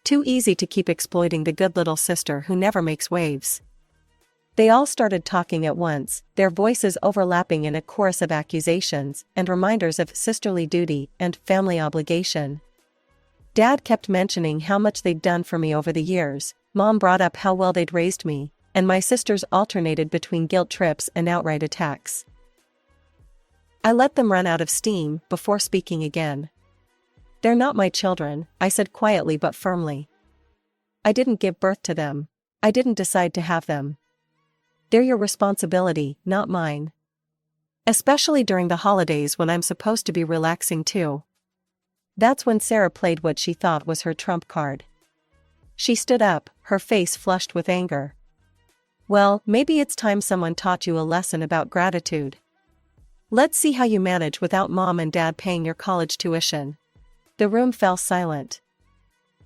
Too easy to keep exploiting the good little sister who never makes waves." They all started talking at once, their voices overlapping in a chorus of accusations and reminders of sisterly duty and family obligation. Dad kept mentioning how much they'd done for me over the years, Mom brought up how well they'd raised me, and my sisters alternated between guilt trips and outright attacks. I let them run out of steam before speaking again. "They're not my children," I said quietly but firmly. "I didn't give birth to them. I didn't decide to have them. They're your responsibility, not mine. Especially during the holidays when I'm supposed to be relaxing too." That's when Sarah played what she thought was her trump card. She stood up, her face flushed with anger. "Well, maybe it's time someone taught you a lesson about gratitude." Let's see how you manage without mom and dad paying your college tuition. The room fell silent.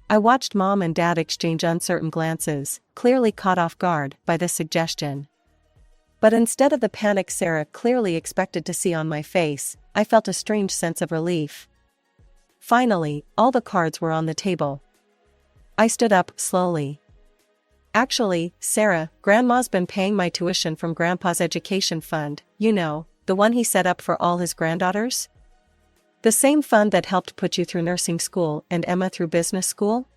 I watched mom and dad exchange uncertain glances, clearly caught off guard by this suggestion. But instead of the panic Sarah clearly expected to see on my face, I felt a strange sense of relief. Finally, all the cards were on the table. I stood up slowly. Actually, Sarah, Grandma's been paying my tuition from Grandpa's education fund, you know, the one he set up for all his granddaughters? The same fund that helped put you through nursing school and Emma through business school?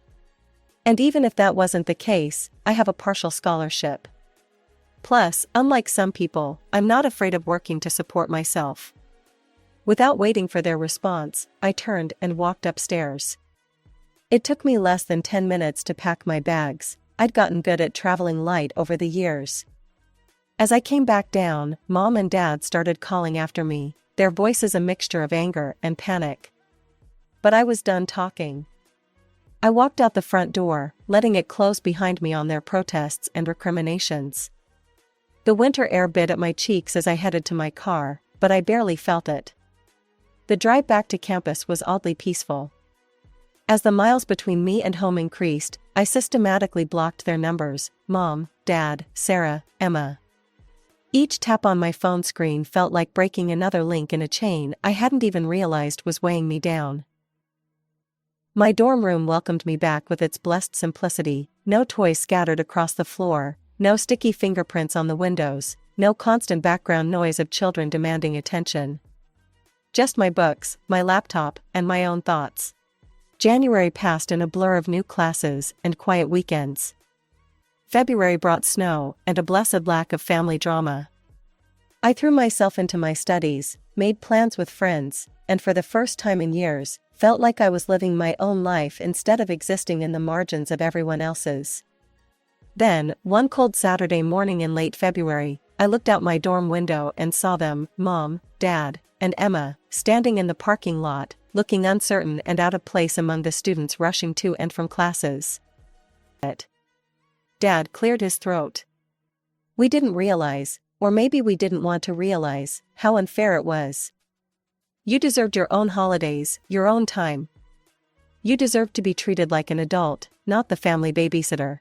And even if that wasn't the case, I have a partial scholarship. Plus, unlike some people, I'm not afraid of working to support myself. Without waiting for their response, I turned and walked upstairs. It took me less than 10 minutes to pack my bags. I'd gotten good at traveling light over the years. As I came back down, Mom and Dad started calling after me, their voices a mixture of anger and panic. But I was done talking. I walked out the front door, letting it close behind me on their protests and recriminations. The winter air bit at my cheeks as I headed to my car, but I barely felt it. The drive back to campus was oddly peaceful. As the miles between me and home increased, I systematically blocked their numbers: Mom, Dad, Sarah, Emma. Each tap on my phone screen felt like breaking another link in a chain I hadn't even realized was weighing me down. My dorm room welcomed me back with its blessed simplicity: no toys scattered across the floor, no sticky fingerprints on the windows, no constant background noise of children demanding attention. Just my books, my laptop, and my own thoughts. January passed in a blur of new classes and quiet weekends. February brought snow and a blessed lack of family drama. I threw myself into my studies, made plans with friends, and for the first time in years, felt like I was living my own life instead of existing in the margins of everyone else's. Then, one cold Saturday morning in late February, I looked out my dorm window and saw them, Mom, Dad, and Emma, standing in the parking lot, looking uncertain and out of place among the students rushing to and from classes. Dad cleared his throat. We didn't realize, or maybe we didn't want to realize, how unfair it was. You deserved your own holidays, your own time. You deserved to be treated like an adult, not the family babysitter.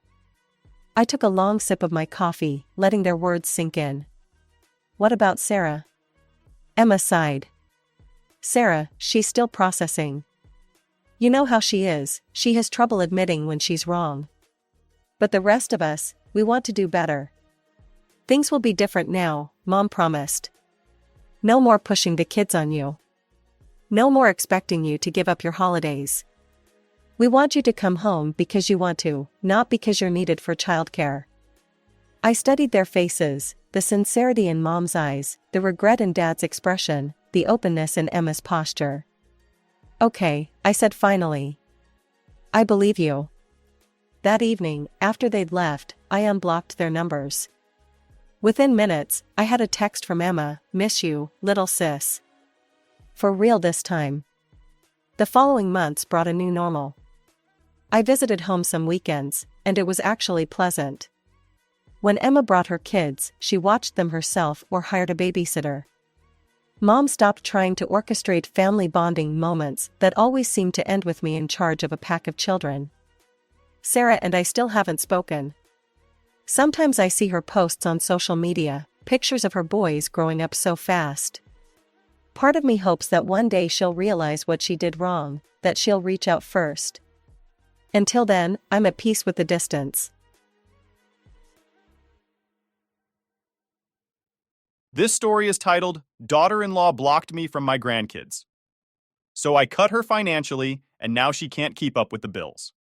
I took a long sip of my coffee, letting their words sink in. What about Sarah? Emma sighed. Sarah, she's still processing. You know how she is, she has trouble admitting when she's wrong. But the rest of us, we want to do better. Things will be different now, Mom promised. No more pushing the kids on you. No more expecting you to give up your holidays. We want you to come home because you want to, not because you're needed for childcare. I studied their faces, the sincerity in Mom's eyes, the regret in Dad's expression, the openness in Emma's posture. Okay, I said finally. I believe you. That evening, after they'd left, I unblocked their numbers. Within minutes, I had a text from Emma: "Miss you, little sis." For real this time. The following months brought a new normal. I visited home some weekends, and it was actually pleasant. When Emma brought her kids, she watched them herself or hired a babysitter. Mom stopped trying to orchestrate family bonding moments that always seemed to end with me in charge of a pack of children. Sarah and I still haven't spoken. Sometimes I see her posts on social media, pictures of her boys growing up so fast. Part of me hopes that one day she'll realize what she did wrong, that she'll reach out first. Until then, I'm at peace with the distance. This story is titled, Daughter-in-Law Blocked Me from My Grandkids. So I cut her financially, and now she can't keep up with the bills.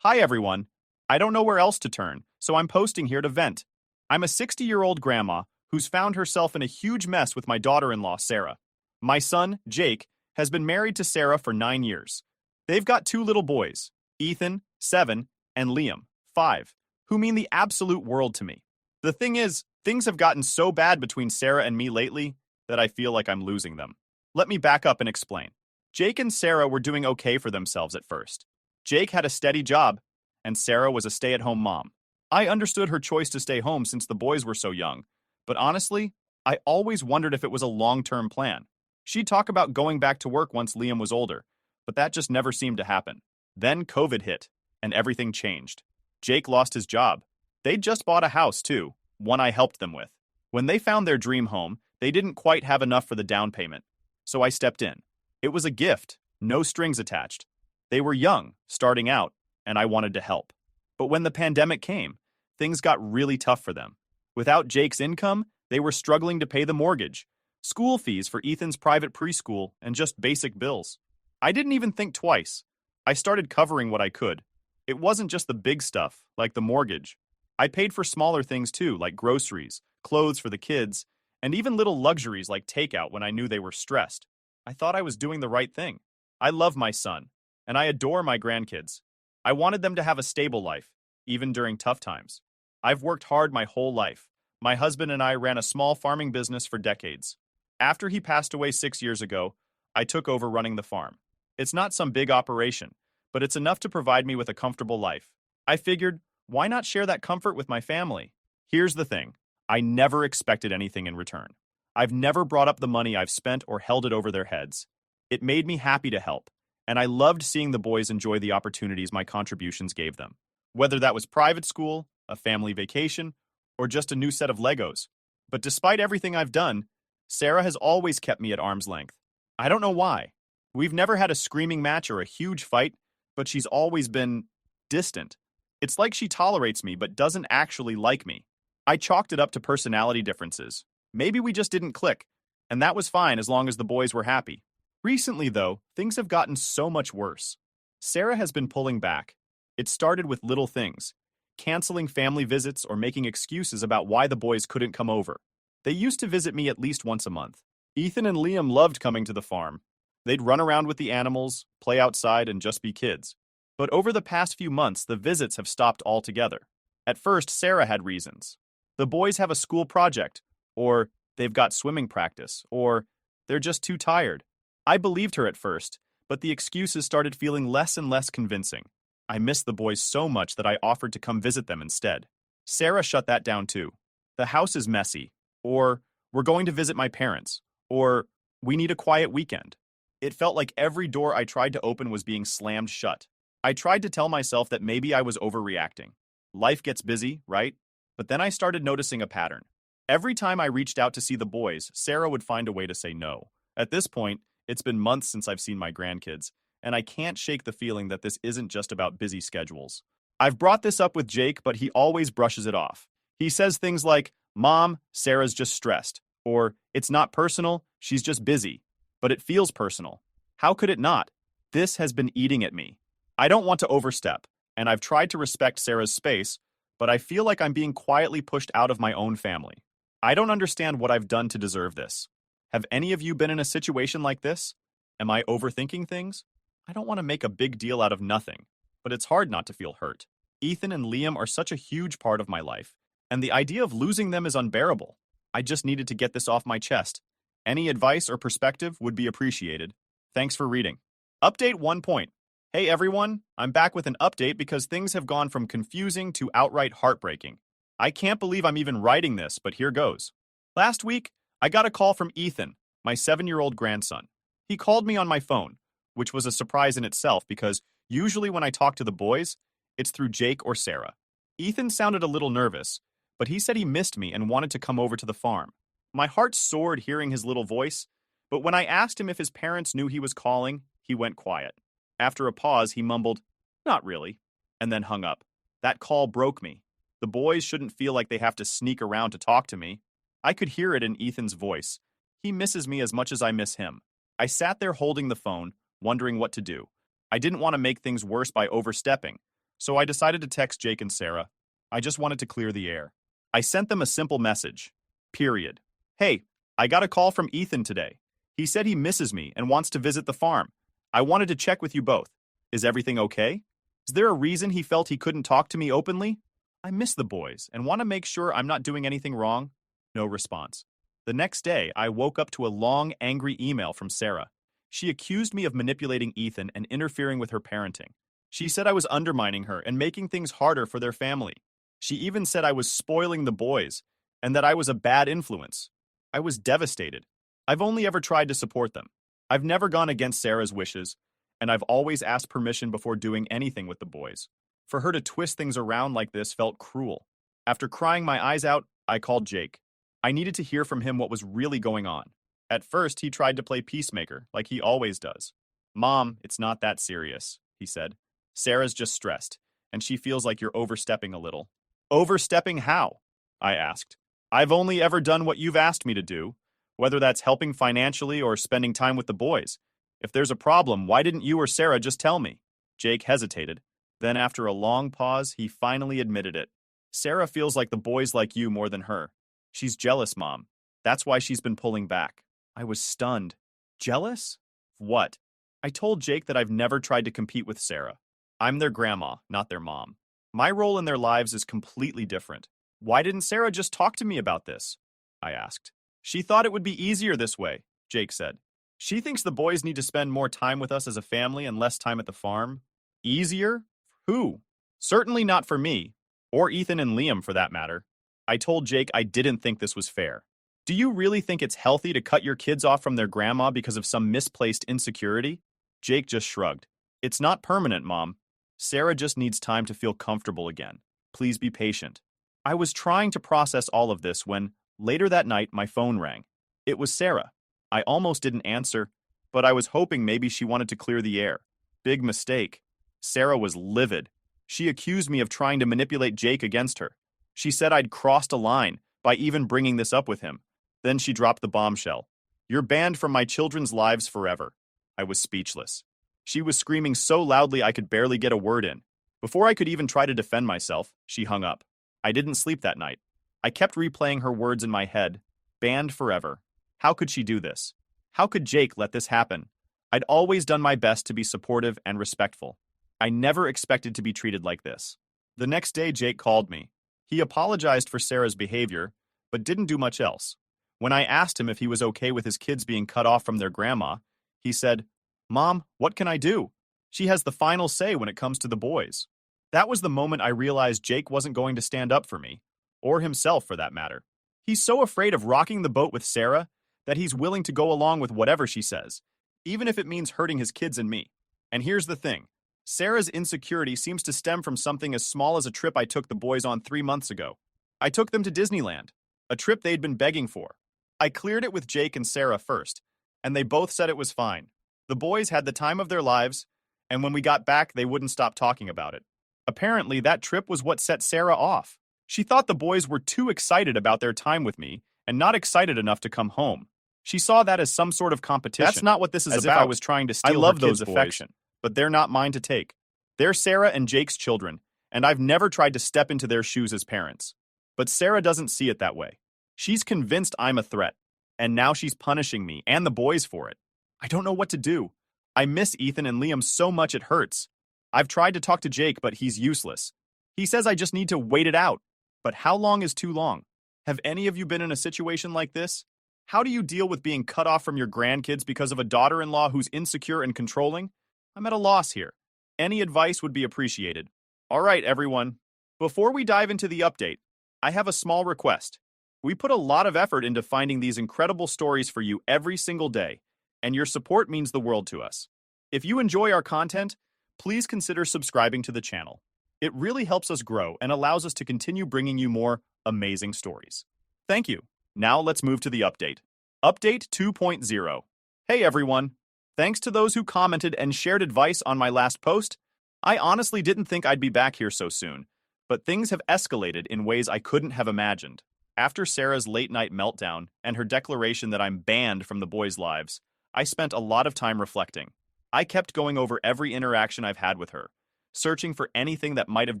Hi everyone. I don't know where else to turn, so I'm posting here to vent. I'm a 60-year-old grandma who's found herself in a huge mess with my daughter-in-law, Sarah. My son, Jake, has been married to Sarah for 9 years. They've got 2 little boys, Ethan, 7, and Liam, 5, who mean the absolute world to me. The thing is, things have gotten so bad between Sarah and me lately that I feel like I'm losing them. Let me back up and explain. Jake and Sarah were doing okay for themselves at first. Jake had a steady job, and Sarah was a stay-at-home mom. I understood her choice to stay home since the boys were so young, but honestly, I always wondered if it was a long-term plan. She'd talk about going back to work once Liam was older, but that just never seemed to happen. Then COVID hit, and everything changed. Jake lost his job. They'd just bought a house, too, one I helped them with. When they found their dream home, they didn't quite have enough for the down payment, so I stepped in. It was a gift, no strings attached. They were young, starting out, and I wanted to help. But when the pandemic came, things got really tough for them. Without Jake's income, they were struggling to pay the mortgage, school fees for Ethan's private preschool, and just basic bills. I didn't even think twice. I started covering what I could. It wasn't just the big stuff, like the mortgage. I paid for smaller things too, like groceries, clothes for the kids, and even little luxuries like takeout when I knew they were stressed. I thought I was doing the right thing. I love my son, and I adore my grandkids. I wanted them to have a stable life, even during tough times. I've worked hard my whole life. My husband and I ran a small farming business for decades. After he passed away 6 years ago, I took over running the farm. It's not some big operation, but it's enough to provide me with a comfortable life. I figured, why not share that comfort with my family? Here's the thing. I never expected anything in return. I've never brought up the money I've spent or held it over their heads. It made me happy to help, and I loved seeing the boys enjoy the opportunities my contributions gave them. Whether that was private school, a family vacation, or just a new set of Legos. But despite everything I've done, Sarah has always kept me at arm's length. I don't know why. We've never had a screaming match or a huge fight, but she's always been distant. It's like she tolerates me but doesn't actually like me. I chalked it up to personality differences. Maybe we just didn't click, and that was fine as long as the boys were happy. Recently, though, things have gotten so much worse. Sarah has been pulling back. It started with little things, canceling family visits or making excuses about why the boys couldn't come over. They used to visit me at least once a month. Ethan and Liam loved coming to the farm. They'd run around with the animals, play outside, and just be kids. But over the past few months, the visits have stopped altogether. At first, Sarah had reasons. The boys have a school project, or they've got swimming practice, or they're just too tired. I believed her at first, but the excuses started feeling less and less convincing. I missed the boys so much that I offered to come visit them instead. Sarah shut that down too. The house is messy, or we're going to visit my parents, or we need a quiet weekend. It felt like every door I tried to open was being slammed shut. I tried to tell myself that maybe I was overreacting. Life gets busy, right? But then I started noticing a pattern. Every time I reached out to see the boys, Sarah would find a way to say no. At this point, it's been months since I've seen my grandkids, and I can't shake the feeling that this isn't just about busy schedules. I've brought this up with Jake, but he always brushes it off. He says things like, "Mom, Sarah's just stressed," or "It's not personal, she's just busy." But it feels personal. How could it not? This has been eating at me. I don't want to overstep, and I've tried to respect Sarah's space, but I feel like I'm being quietly pushed out of my own family. I don't understand what I've done to deserve this. Have any of you been in a situation like this? Am I overthinking things? I don't want to make a big deal out of nothing, but it's hard not to feel hurt. Ethan and Liam are such a huge part of my life, and the idea of losing them is unbearable. I just needed to get this off my chest. Any advice or perspective would be appreciated. Thanks for reading. Update 1 point. Hey everyone, I'm back with an update because things have gone from confusing to outright heartbreaking. I can't believe I'm even writing this, but here goes. Last week, I got a call from Ethan, my 7-year-old grandson. He called me on my phone, which was a surprise in itself because usually when I talk to the boys, it's through Jake or Sarah. Ethan sounded a little nervous, but he said he missed me and wanted to come over to the farm. My heart soared hearing his little voice, but when I asked him if his parents knew he was calling, he went quiet. After a pause, he mumbled, "Not really," and then hung up. That call broke me. The boys shouldn't feel like they have to sneak around to talk to me. I could hear it in Ethan's voice. He misses me as much as I miss him. I sat there holding the phone, wondering what to do. I didn't want to make things worse by overstepping, so I decided to text Jake and Sarah. I just wanted to clear the air. I sent them a simple message. Period. Hey, I got a call from Ethan today. He said he misses me and wants to visit the farm. I wanted to check with you both. Is everything okay? Is there a reason he felt he couldn't talk to me openly? I miss the boys and want to make sure I'm not doing anything wrong. No response. The next day, I woke up to a long, angry email from Sarah. She accused me of manipulating Ethan and interfering with her parenting. She said I was undermining her and making things harder for their family. She even said I was spoiling the boys and that I was a bad influence. I was devastated. I've only ever tried to support them. I've never gone against Sarah's wishes, and I've always asked permission before doing anything with the boys. For her to twist things around like this felt cruel. After crying my eyes out, I called Jake. I needed to hear from him what was really going on. At first, he tried to play peacemaker, like he always does. Mom, it's not that serious, he said. Sarah's just stressed, and she feels like you're overstepping a little. Overstepping how? I asked. I've only ever done what you've asked me to do, whether that's helping financially or spending time with the boys. If there's a problem, why didn't you or Sarah just tell me? Jake hesitated. Then after a long pause, he finally admitted it. Sarah feels like the boys like you more than her. She's jealous, Mom. That's why she's been pulling back. I was stunned. Jealous? What? I told Jake that I've never tried to compete with Sarah. I'm their grandma, not their mom. My role in their lives is completely different. Why didn't Sarah just talk to me about this? I asked. She thought it would be easier this way, Jake said. She thinks the boys need to spend more time with us as a family and less time at the farm. Easier? Who? Certainly not for me, or Ethan and Liam for that matter. I told Jake I didn't think this was fair. Do you really think it's healthy to cut your kids off from their grandma because of some misplaced insecurity? Jake just shrugged. It's not permanent, Mom. Sarah just needs time to feel comfortable again. Please be patient. I was trying to process all of this when, later that night, my phone rang. It was Sarah. I almost didn't answer, but I was hoping maybe she wanted to clear the air. Big mistake. Sarah was livid. She accused me of trying to manipulate Jake against her. She said I'd crossed a line by even bringing this up with him. Then she dropped the bombshell. You're banned from my children's lives forever. I was speechless. She was screaming so loudly I could barely get a word in. Before I could even try to defend myself, she hung up. I didn't sleep that night. I kept replaying her words in my head. Banned forever. How could she do this? How could Jake let this happen? I'd always done my best to be supportive and respectful. I never expected to be treated like this. The next day, Jake called me. He apologized for Sarah's behavior, but didn't do much else. When I asked him if he was okay with his kids being cut off from their grandma, he said, Mom, what can I do? She has the final say when it comes to the boys. That was the moment I realized Jake wasn't going to stand up for me, or himself for that matter. He's so afraid of rocking the boat with Sarah that he's willing to go along with whatever she says, even if it means hurting his kids and me. And here's the thing. Sarah's insecurity seems to stem from something as small as a trip I took the boys on 3 months ago. I took them to Disneyland, a trip they'd been begging for. I cleared it with Jake and Sarah first, and they both said it was fine. The boys had the time of their lives, and when we got back, they wouldn't stop talking about it. Apparently, that trip was what set Sarah off. She thought the boys were too excited about their time with me and not excited enough to come home. She saw that as some sort of competition. That's not what this is about. If I was trying to steal her kids' affection, but they're not mine to take. They're Sarah and Jake's children, and I've never tried to step into their shoes as parents. But Sarah doesn't see it that way. She's convinced I'm a threat, and now she's punishing me and the boys for it. I don't know what to do. I miss Ethan and Liam so much it hurts. I've tried to talk to Jake, but he's useless. He says I just need to wait it out. But how long is too long? Have any of you been in a situation like this? How do you deal with being cut off from your grandkids because of a daughter-in-law who's insecure and controlling? I'm at a loss here. Any advice would be appreciated. All right, everyone. Before we dive into the update, I have a small request. We put a lot of effort into finding these incredible stories for you every single day, and your support means the world to us. If you enjoy our content, please consider subscribing to the channel. It really helps us grow and allows us to continue bringing you more amazing stories. Thank you. Now let's move to the update. Update 2.0. Hey everyone. Thanks to those who commented and shared advice on my last post. I honestly didn't think I'd be back here so soon, but things have escalated in ways I couldn't have imagined. After Sarah's late-night meltdown and her declaration that I'm banned from the boys' lives, I spent a lot of time reflecting. I kept going over every interaction I've had with her, searching for anything that might have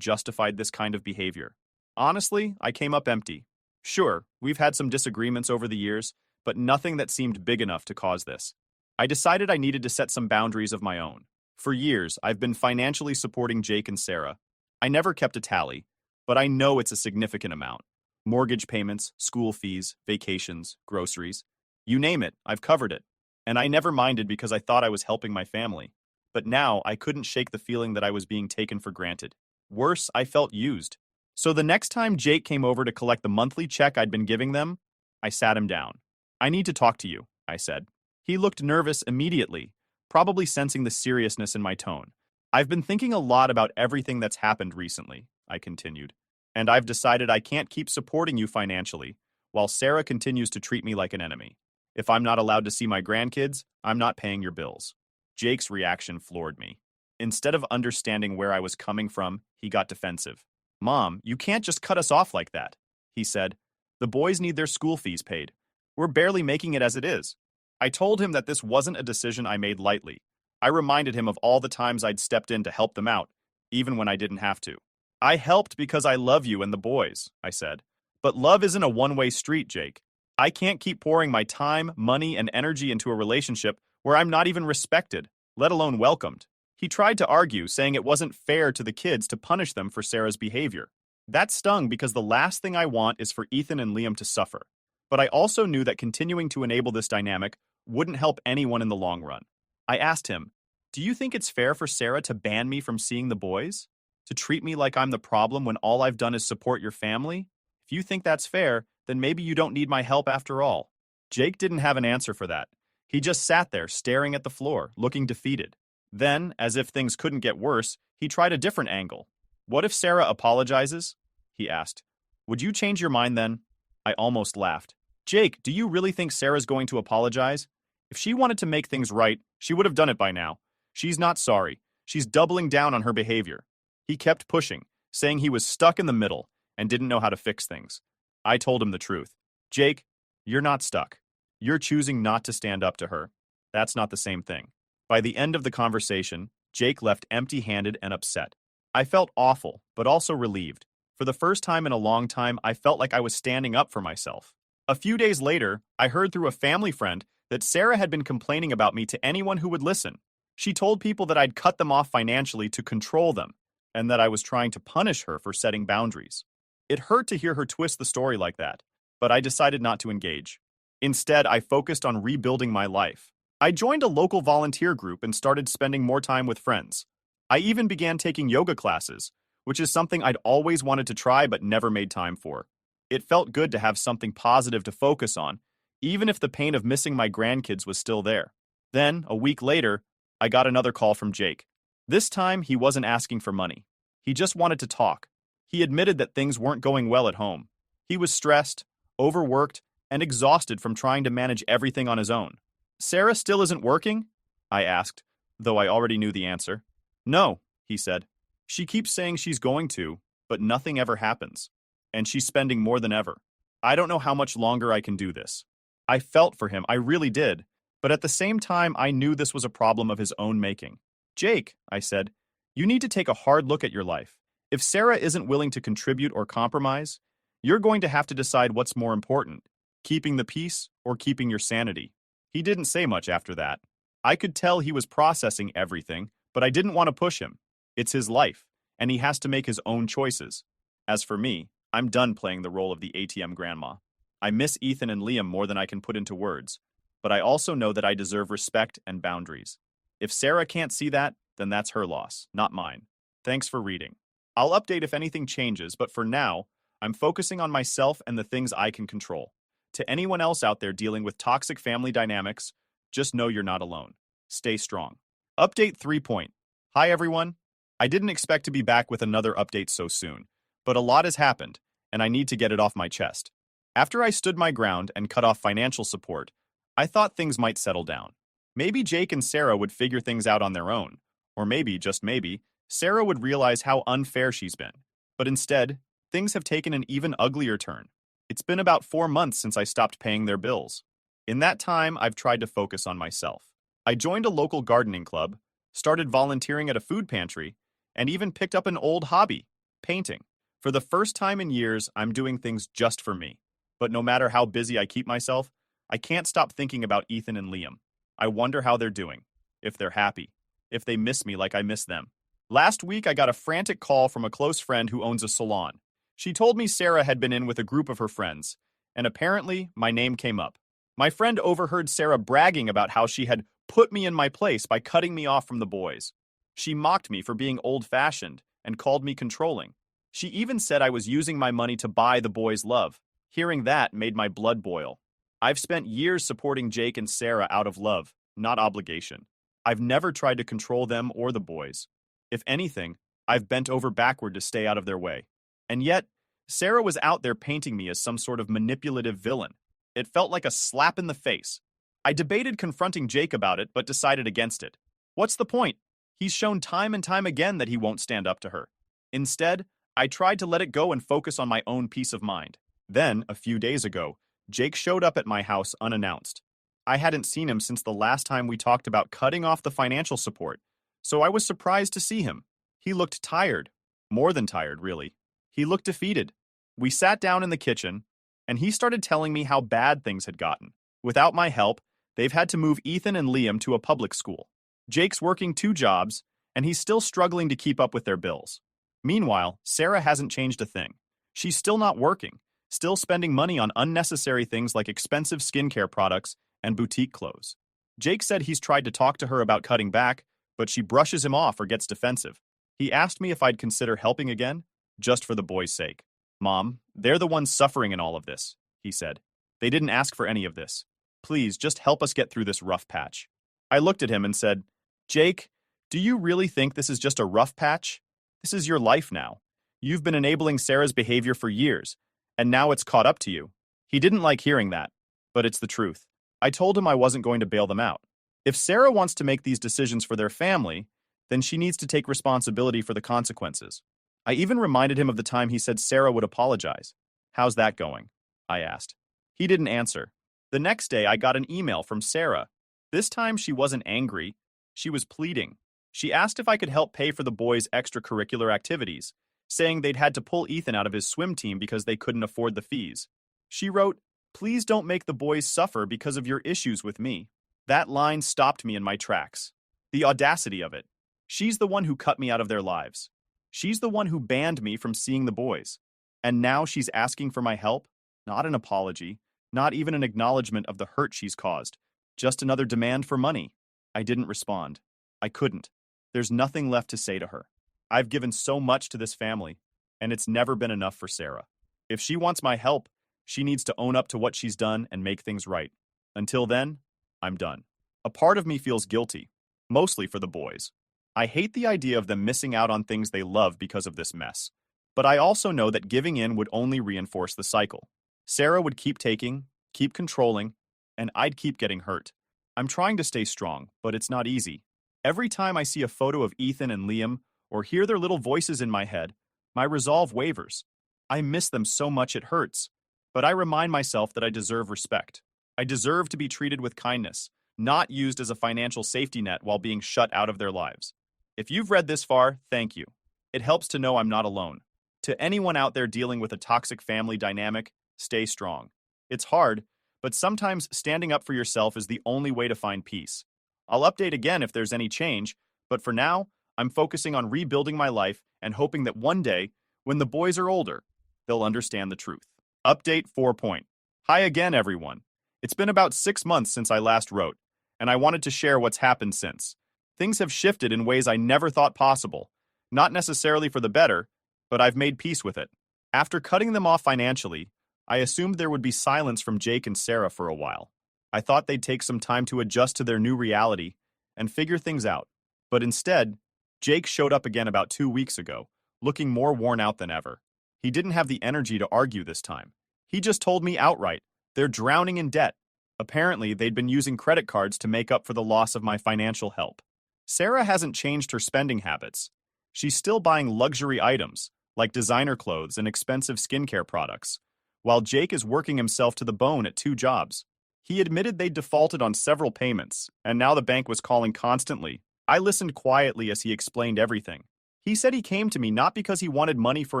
justified this kind of behavior. Honestly, I came up empty. Sure, we've had some disagreements over the years, but nothing that seemed big enough to cause this. I decided I needed to set some boundaries of my own. For years, I've been financially supporting Jake and Sarah. I never kept a tally, but I know it's a significant amount. Mortgage payments, school fees, vacations, groceries. You name it, I've covered it. And I never minded because I thought I was helping my family. But now I couldn't shake the feeling that I was being taken for granted. Worse, I felt used. So the next time Jake came over to collect the monthly check I'd been giving them, I sat him down. I need to talk to you, I said. He looked nervous immediately, probably sensing the seriousness in my tone. I've been thinking a lot about everything that's happened recently, I continued, and I've decided I can't keep supporting you financially while Sarah continues to treat me like an enemy. If I'm not allowed to see my grandkids, I'm not paying your bills. Jake's reaction floored me. Instead of understanding where I was coming from, he got defensive. Mom, you can't just cut us off like that, he said. The boys need their school fees paid. We're barely making it as it is. I told him that this wasn't a decision I made lightly. I reminded him of all the times I'd stepped in to help them out, even when I didn't have to. I helped because I love you and the boys, I said. But love isn't a one-way street, Jake. I can't keep pouring my time, money, and energy into a relationship where I'm not even respected, let alone welcomed. He tried to argue, saying it wasn't fair to the kids to punish them for Sarah's behavior. That stung because the last thing I want is for Ethan and Liam to suffer. But I also knew that continuing to enable this dynamic wouldn't help anyone in the long run. I asked him, "Do you think it's fair for Sarah to ban me from seeing the boys? To treat me like I'm the problem when all I've done is support your family? If you think that's fair, then maybe you don't need my help after all." Jake didn't have an answer for that. He just sat there staring at the floor, looking defeated. Then, as if things couldn't get worse, he tried a different angle. "What if Sarah apologizes?" he asked. "Would you change your mind then?" I almost laughed. "Jake, do you really think Sarah's going to apologize? If she wanted to make things right, she would have done it by now. She's not sorry. She's doubling down on her behavior." He kept pushing, saying he was stuck in the middle and didn't know how to fix things. I told him the truth. "Jake, you're not stuck. You're choosing not to stand up to her. That's not the same thing." By the end of the conversation, Jake left empty-handed and upset. I felt awful, but also relieved. For the first time in a long time, I felt like I was standing up for myself. A few days later, I heard through a family friend that Sarah had been complaining about me to anyone who would listen. She told people that I'd cut them off financially to control them, and that I was trying to punish her for setting boundaries. It hurt to hear her twist the story like that, but I decided not to engage. Instead, I focused on rebuilding my life. I joined a local volunteer group and started spending more time with friends. I even began taking yoga classes, which is something I'd always wanted to try but never made time for. It felt good to have something positive to focus on, even if the pain of missing my grandkids was still there. Then, a week later, I got another call from Jake. This time, he wasn't asking for money. He just wanted to talk. He admitted that things weren't going well at home. He was stressed, overworked, and exhausted from trying to manage everything on his own. "Sarah still isn't working?" I asked, though I already knew the answer. "No," he said. "She keeps saying she's going to, but nothing ever happens. And she's spending more than ever. I don't know how much longer I can do this." I felt for him, I really did, but at the same time I knew this was a problem of his own making. "Jake," I said, "you need to take a hard look at your life. If Sarah isn't willing to contribute or compromise, you're going to have to decide what's more important, keeping the peace or keeping your sanity." He didn't say much after that. I could tell he was processing everything, but I didn't want to push him. It's his life, and he has to make his own choices. As for me, I'm done playing the role of the ATM grandma. I miss Ethan and Liam more than I can put into words, but I also know that I deserve respect and boundaries. If Sarah can't see that, then that's her loss, not mine. Thanks for reading. I'll update if anything changes, but for now, I'm focusing on myself and the things I can control. To anyone else out there dealing with toxic family dynamics, just know you're not alone. Stay strong. Update 3. Hi everyone. I didn't expect to be back with another update so soon, but a lot has happened, and I need to get it off my chest. After I stood my ground and cut off financial support, I thought things might settle down. Maybe Jake and Sarah would figure things out on their own, or maybe, just maybe, Sarah would realize how unfair she's been. But instead, things have taken an even uglier turn. It's been about 4 months since I stopped paying their bills. In that time, I've tried to focus on myself. I joined a local gardening club, started volunteering at a food pantry, and even picked up an old hobby, painting. For the first time in years, I'm doing things just for me. But no matter how busy I keep myself, I can't stop thinking about Ethan and Liam. I wonder how they're doing, if they're happy, if they miss me like I miss them. Last week, I got a frantic call from a close friend who owns a salon. She told me Sarah had been in with a group of her friends, and apparently my name came up. My friend overheard Sarah bragging about how she had put me in my place by cutting me off from the boys. She mocked me for being old-fashioned and called me controlling. She even said I was using my money to buy the boys' love. Hearing that made my blood boil. I've spent years supporting Jake and Sarah out of love, not obligation. I've never tried to control them or the boys. If anything, I've bent over backward to stay out of their way. And yet, Sarah was out there painting me as some sort of manipulative villain. It felt like a slap in the face. I debated confronting Jake about it, but decided against it. What's the point? He's shown time and time again that he won't stand up to her. Instead, I tried to let it go and focus on my own peace of mind. Then, a few days ago, Jake showed up at my house unannounced. I hadn't seen him since the last time we talked about cutting off the financial support, so I was surprised to see him. He looked tired. More than tired, really. He looked defeated. We sat down in the kitchen, and he started telling me how bad things had gotten. Without my help, they've had to move Ethan and Liam to a public school. Jake's working 2 jobs, and he's still struggling to keep up with their bills. Meanwhile, Sarah hasn't changed a thing. She's still not working, still spending money on unnecessary things like expensive skincare products and boutique clothes. Jake said he's tried to talk to her about cutting back, but she brushes him off or gets defensive. He asked me if I'd consider helping again, just for the boys' sake. Mom, they're the ones suffering in all of this, he said. They didn't ask for any of this. Please, just help us get through this rough patch. I looked at him and said, Jake, do you really think this is just a rough patch? This is your life now. You've been enabling Sarah's behavior for years, and now it's caught up to you. He didn't like hearing that, but it's the truth. I told him I wasn't going to bail them out. If Sarah wants to make these decisions for their family, then she needs to take responsibility for the consequences. I even reminded him of the time he said Sarah would apologize. How's that going? I asked. He didn't answer. The next day, I got an email from Sarah. This time, she wasn't angry. She was pleading. She asked if I could help pay for the boys' extracurricular activities, saying they'd had to pull Ethan out of his swim team because they couldn't afford the fees. She wrote, "Please don't make the boys suffer because of your issues with me." That line stopped me in my tracks. The audacity of it. She's the one who cut me out of their lives. She's the one who banned me from seeing the boys. And now she's asking for my help? Not an apology, not even an acknowledgement of the hurt she's caused. Just another demand for money. I didn't respond. I couldn't. There's nothing left to say to her. I've given so much to this family, and it's never been enough for Sarah. If she wants my help, she needs to own up to what she's done and make things right. Until then, I'm done. A part of me feels guilty, mostly for the boys. I hate the idea of them missing out on things they love because of this mess. But I also know that giving in would only reinforce the cycle. Sarah would keep taking, keep controlling, and I'd keep getting hurt. I'm trying to stay strong, but it's not easy. Every time I see a photo of Ethan and Liam or hear their little voices in my head, my resolve wavers. I miss them so much it hurts. But I remind myself that I deserve respect. I deserve to be treated with kindness, not used as a financial safety net while being shut out of their lives. If you've read this far, thank you. It helps to know I'm not alone. To anyone out there dealing with a toxic family dynamic, stay strong. It's hard, but sometimes standing up for yourself is the only way to find peace. I'll update again if there's any change, but for now, I'm focusing on rebuilding my life and hoping that one day, when the boys are older, they'll understand the truth. Update 4 point. Hi again, everyone. It's been about 6 months since I last wrote, and I wanted to share what's happened since. Things have shifted in ways I never thought possible. Not necessarily for the better, but I've made peace with it. After cutting them off financially, I assumed there would be silence from Jake and Sarah for a while. I thought they'd take some time to adjust to their new reality and figure things out. But instead, Jake showed up again about 2 weeks ago, looking more worn out than ever. He didn't have the energy to argue this time. He just told me outright, they're drowning in debt. Apparently, they'd been using credit cards to make up for the loss of my financial help. Sarah hasn't changed her spending habits. She's still buying luxury items, like designer clothes and expensive skincare products, while Jake is working himself to the bone at 2 jobs. He admitted they'd defaulted on several payments, and now the bank was calling constantly. I listened quietly as he explained everything. He said he came to me not because he wanted money for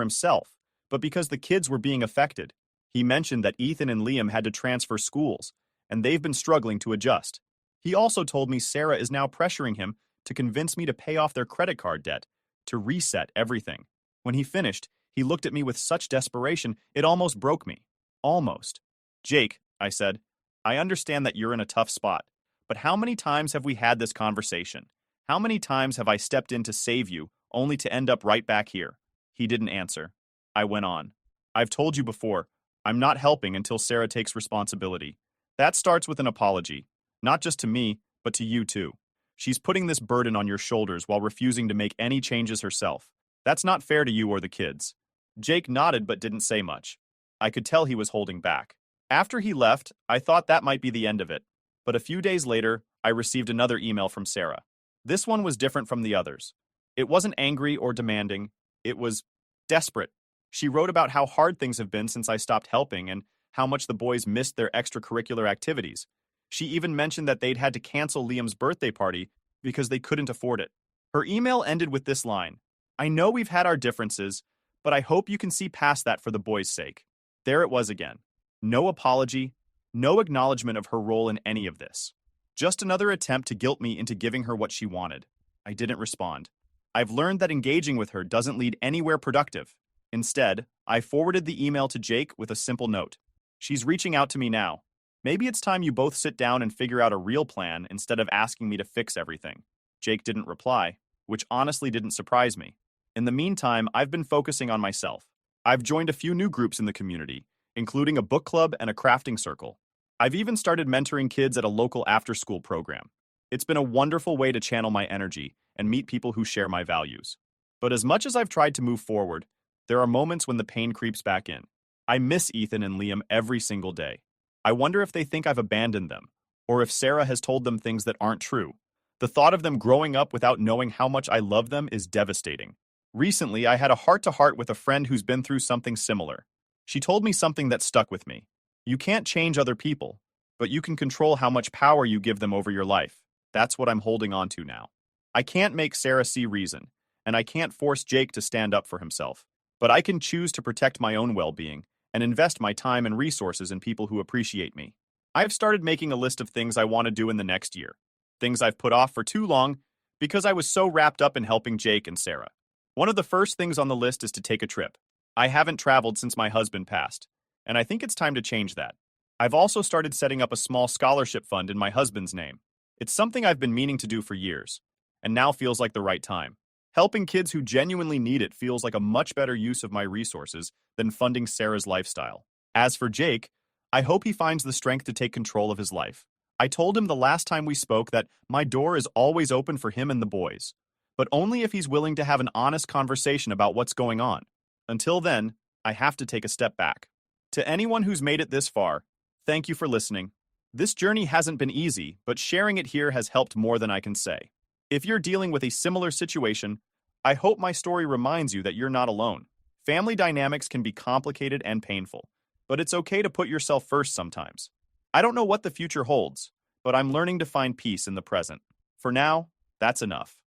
himself, but because the kids were being affected. He mentioned that Ethan and Liam had to transfer schools, and they've been struggling to adjust. He also told me Sarah is now pressuring him to convince me to pay off their credit card debt, to reset everything. When he finished, he looked at me with such desperation, it almost broke me. Almost. Jake, I said, I understand that you're in a tough spot, but how many times have we had this conversation? How many times have I stepped in to save you, only to end up right back here? He didn't answer. I went on. I've told you before, I'm not helping until Sarah takes responsibility. That starts with an apology, not just to me, but to you too. She's putting this burden on your shoulders while refusing to make any changes herself. That's not fair to you or the kids. Jake nodded but didn't say much. I could tell he was holding back. After he left, I thought that might be the end of it. But a few days later, I received another email from Sarah. This one was different from the others. It wasn't angry or demanding. It was desperate. She wrote about how hard things have been since I stopped helping and how much the boys missed their extracurricular activities. She even mentioned that they'd had to cancel Liam's birthday party because they couldn't afford it. Her email ended with this line: "I know we've had our differences, but I hope you can see past that for the boys' sake." There it was again. No apology, no acknowledgement of her role in any of this. Just another attempt to guilt me into giving her what she wanted. I didn't respond. I've learned that engaging with her doesn't lead anywhere productive. Instead, I forwarded the email to Jake with a simple note. She's reaching out to me now. Maybe it's time you both sit down and figure out a real plan instead of asking me to fix everything. Jake didn't reply, which honestly didn't surprise me. In the meantime, I've been focusing on myself. I've joined a few new groups in the community, including a book club and a crafting circle. I've even started mentoring kids at a local after-school program. It's been a wonderful way to channel my energy and meet people who share my values. But as much as I've tried to move forward, there are moments when the pain creeps back in. I miss Ethan and Liam every single day. I wonder if they think I've abandoned them, or if Sarah has told them things that aren't true. The thought of them growing up without knowing how much I love them is devastating. Recently, I had a heart-to-heart with a friend who's been through something similar. She told me something that stuck with me. You can't change other people, but you can control how much power you give them over your life. That's what I'm holding on to now. I can't make Sarah see reason, and I can't force Jake to stand up for himself. But I can choose to protect my own well-being and invest my time and resources in people who appreciate me. I've started making a list of things I want to do in the next year. Things I've put off for too long because I was so wrapped up in helping Jake and Sarah. One of the first things on the list is to take a trip. I haven't traveled since my husband passed, and I think it's time to change that. I've also started setting up a small scholarship fund in my husband's name. It's something I've been meaning to do for years, and now feels like the right time. Helping kids who genuinely need it feels like a much better use of my resources than funding Sarah's lifestyle. As for Jake, I hope he finds the strength to take control of his life. I told him the last time we spoke that my door is always open for him and the boys, but only if he's willing to have an honest conversation about what's going on. Until then, I have to take a step back. To anyone who's made it this far, thank you for listening. This journey hasn't been easy, but sharing it here has helped more than I can say. If you're dealing with a similar situation, I hope my story reminds you that you're not alone. Family dynamics can be complicated and painful, but it's okay to put yourself first sometimes. I don't know what the future holds, but I'm learning to find peace in the present. For now, that's enough.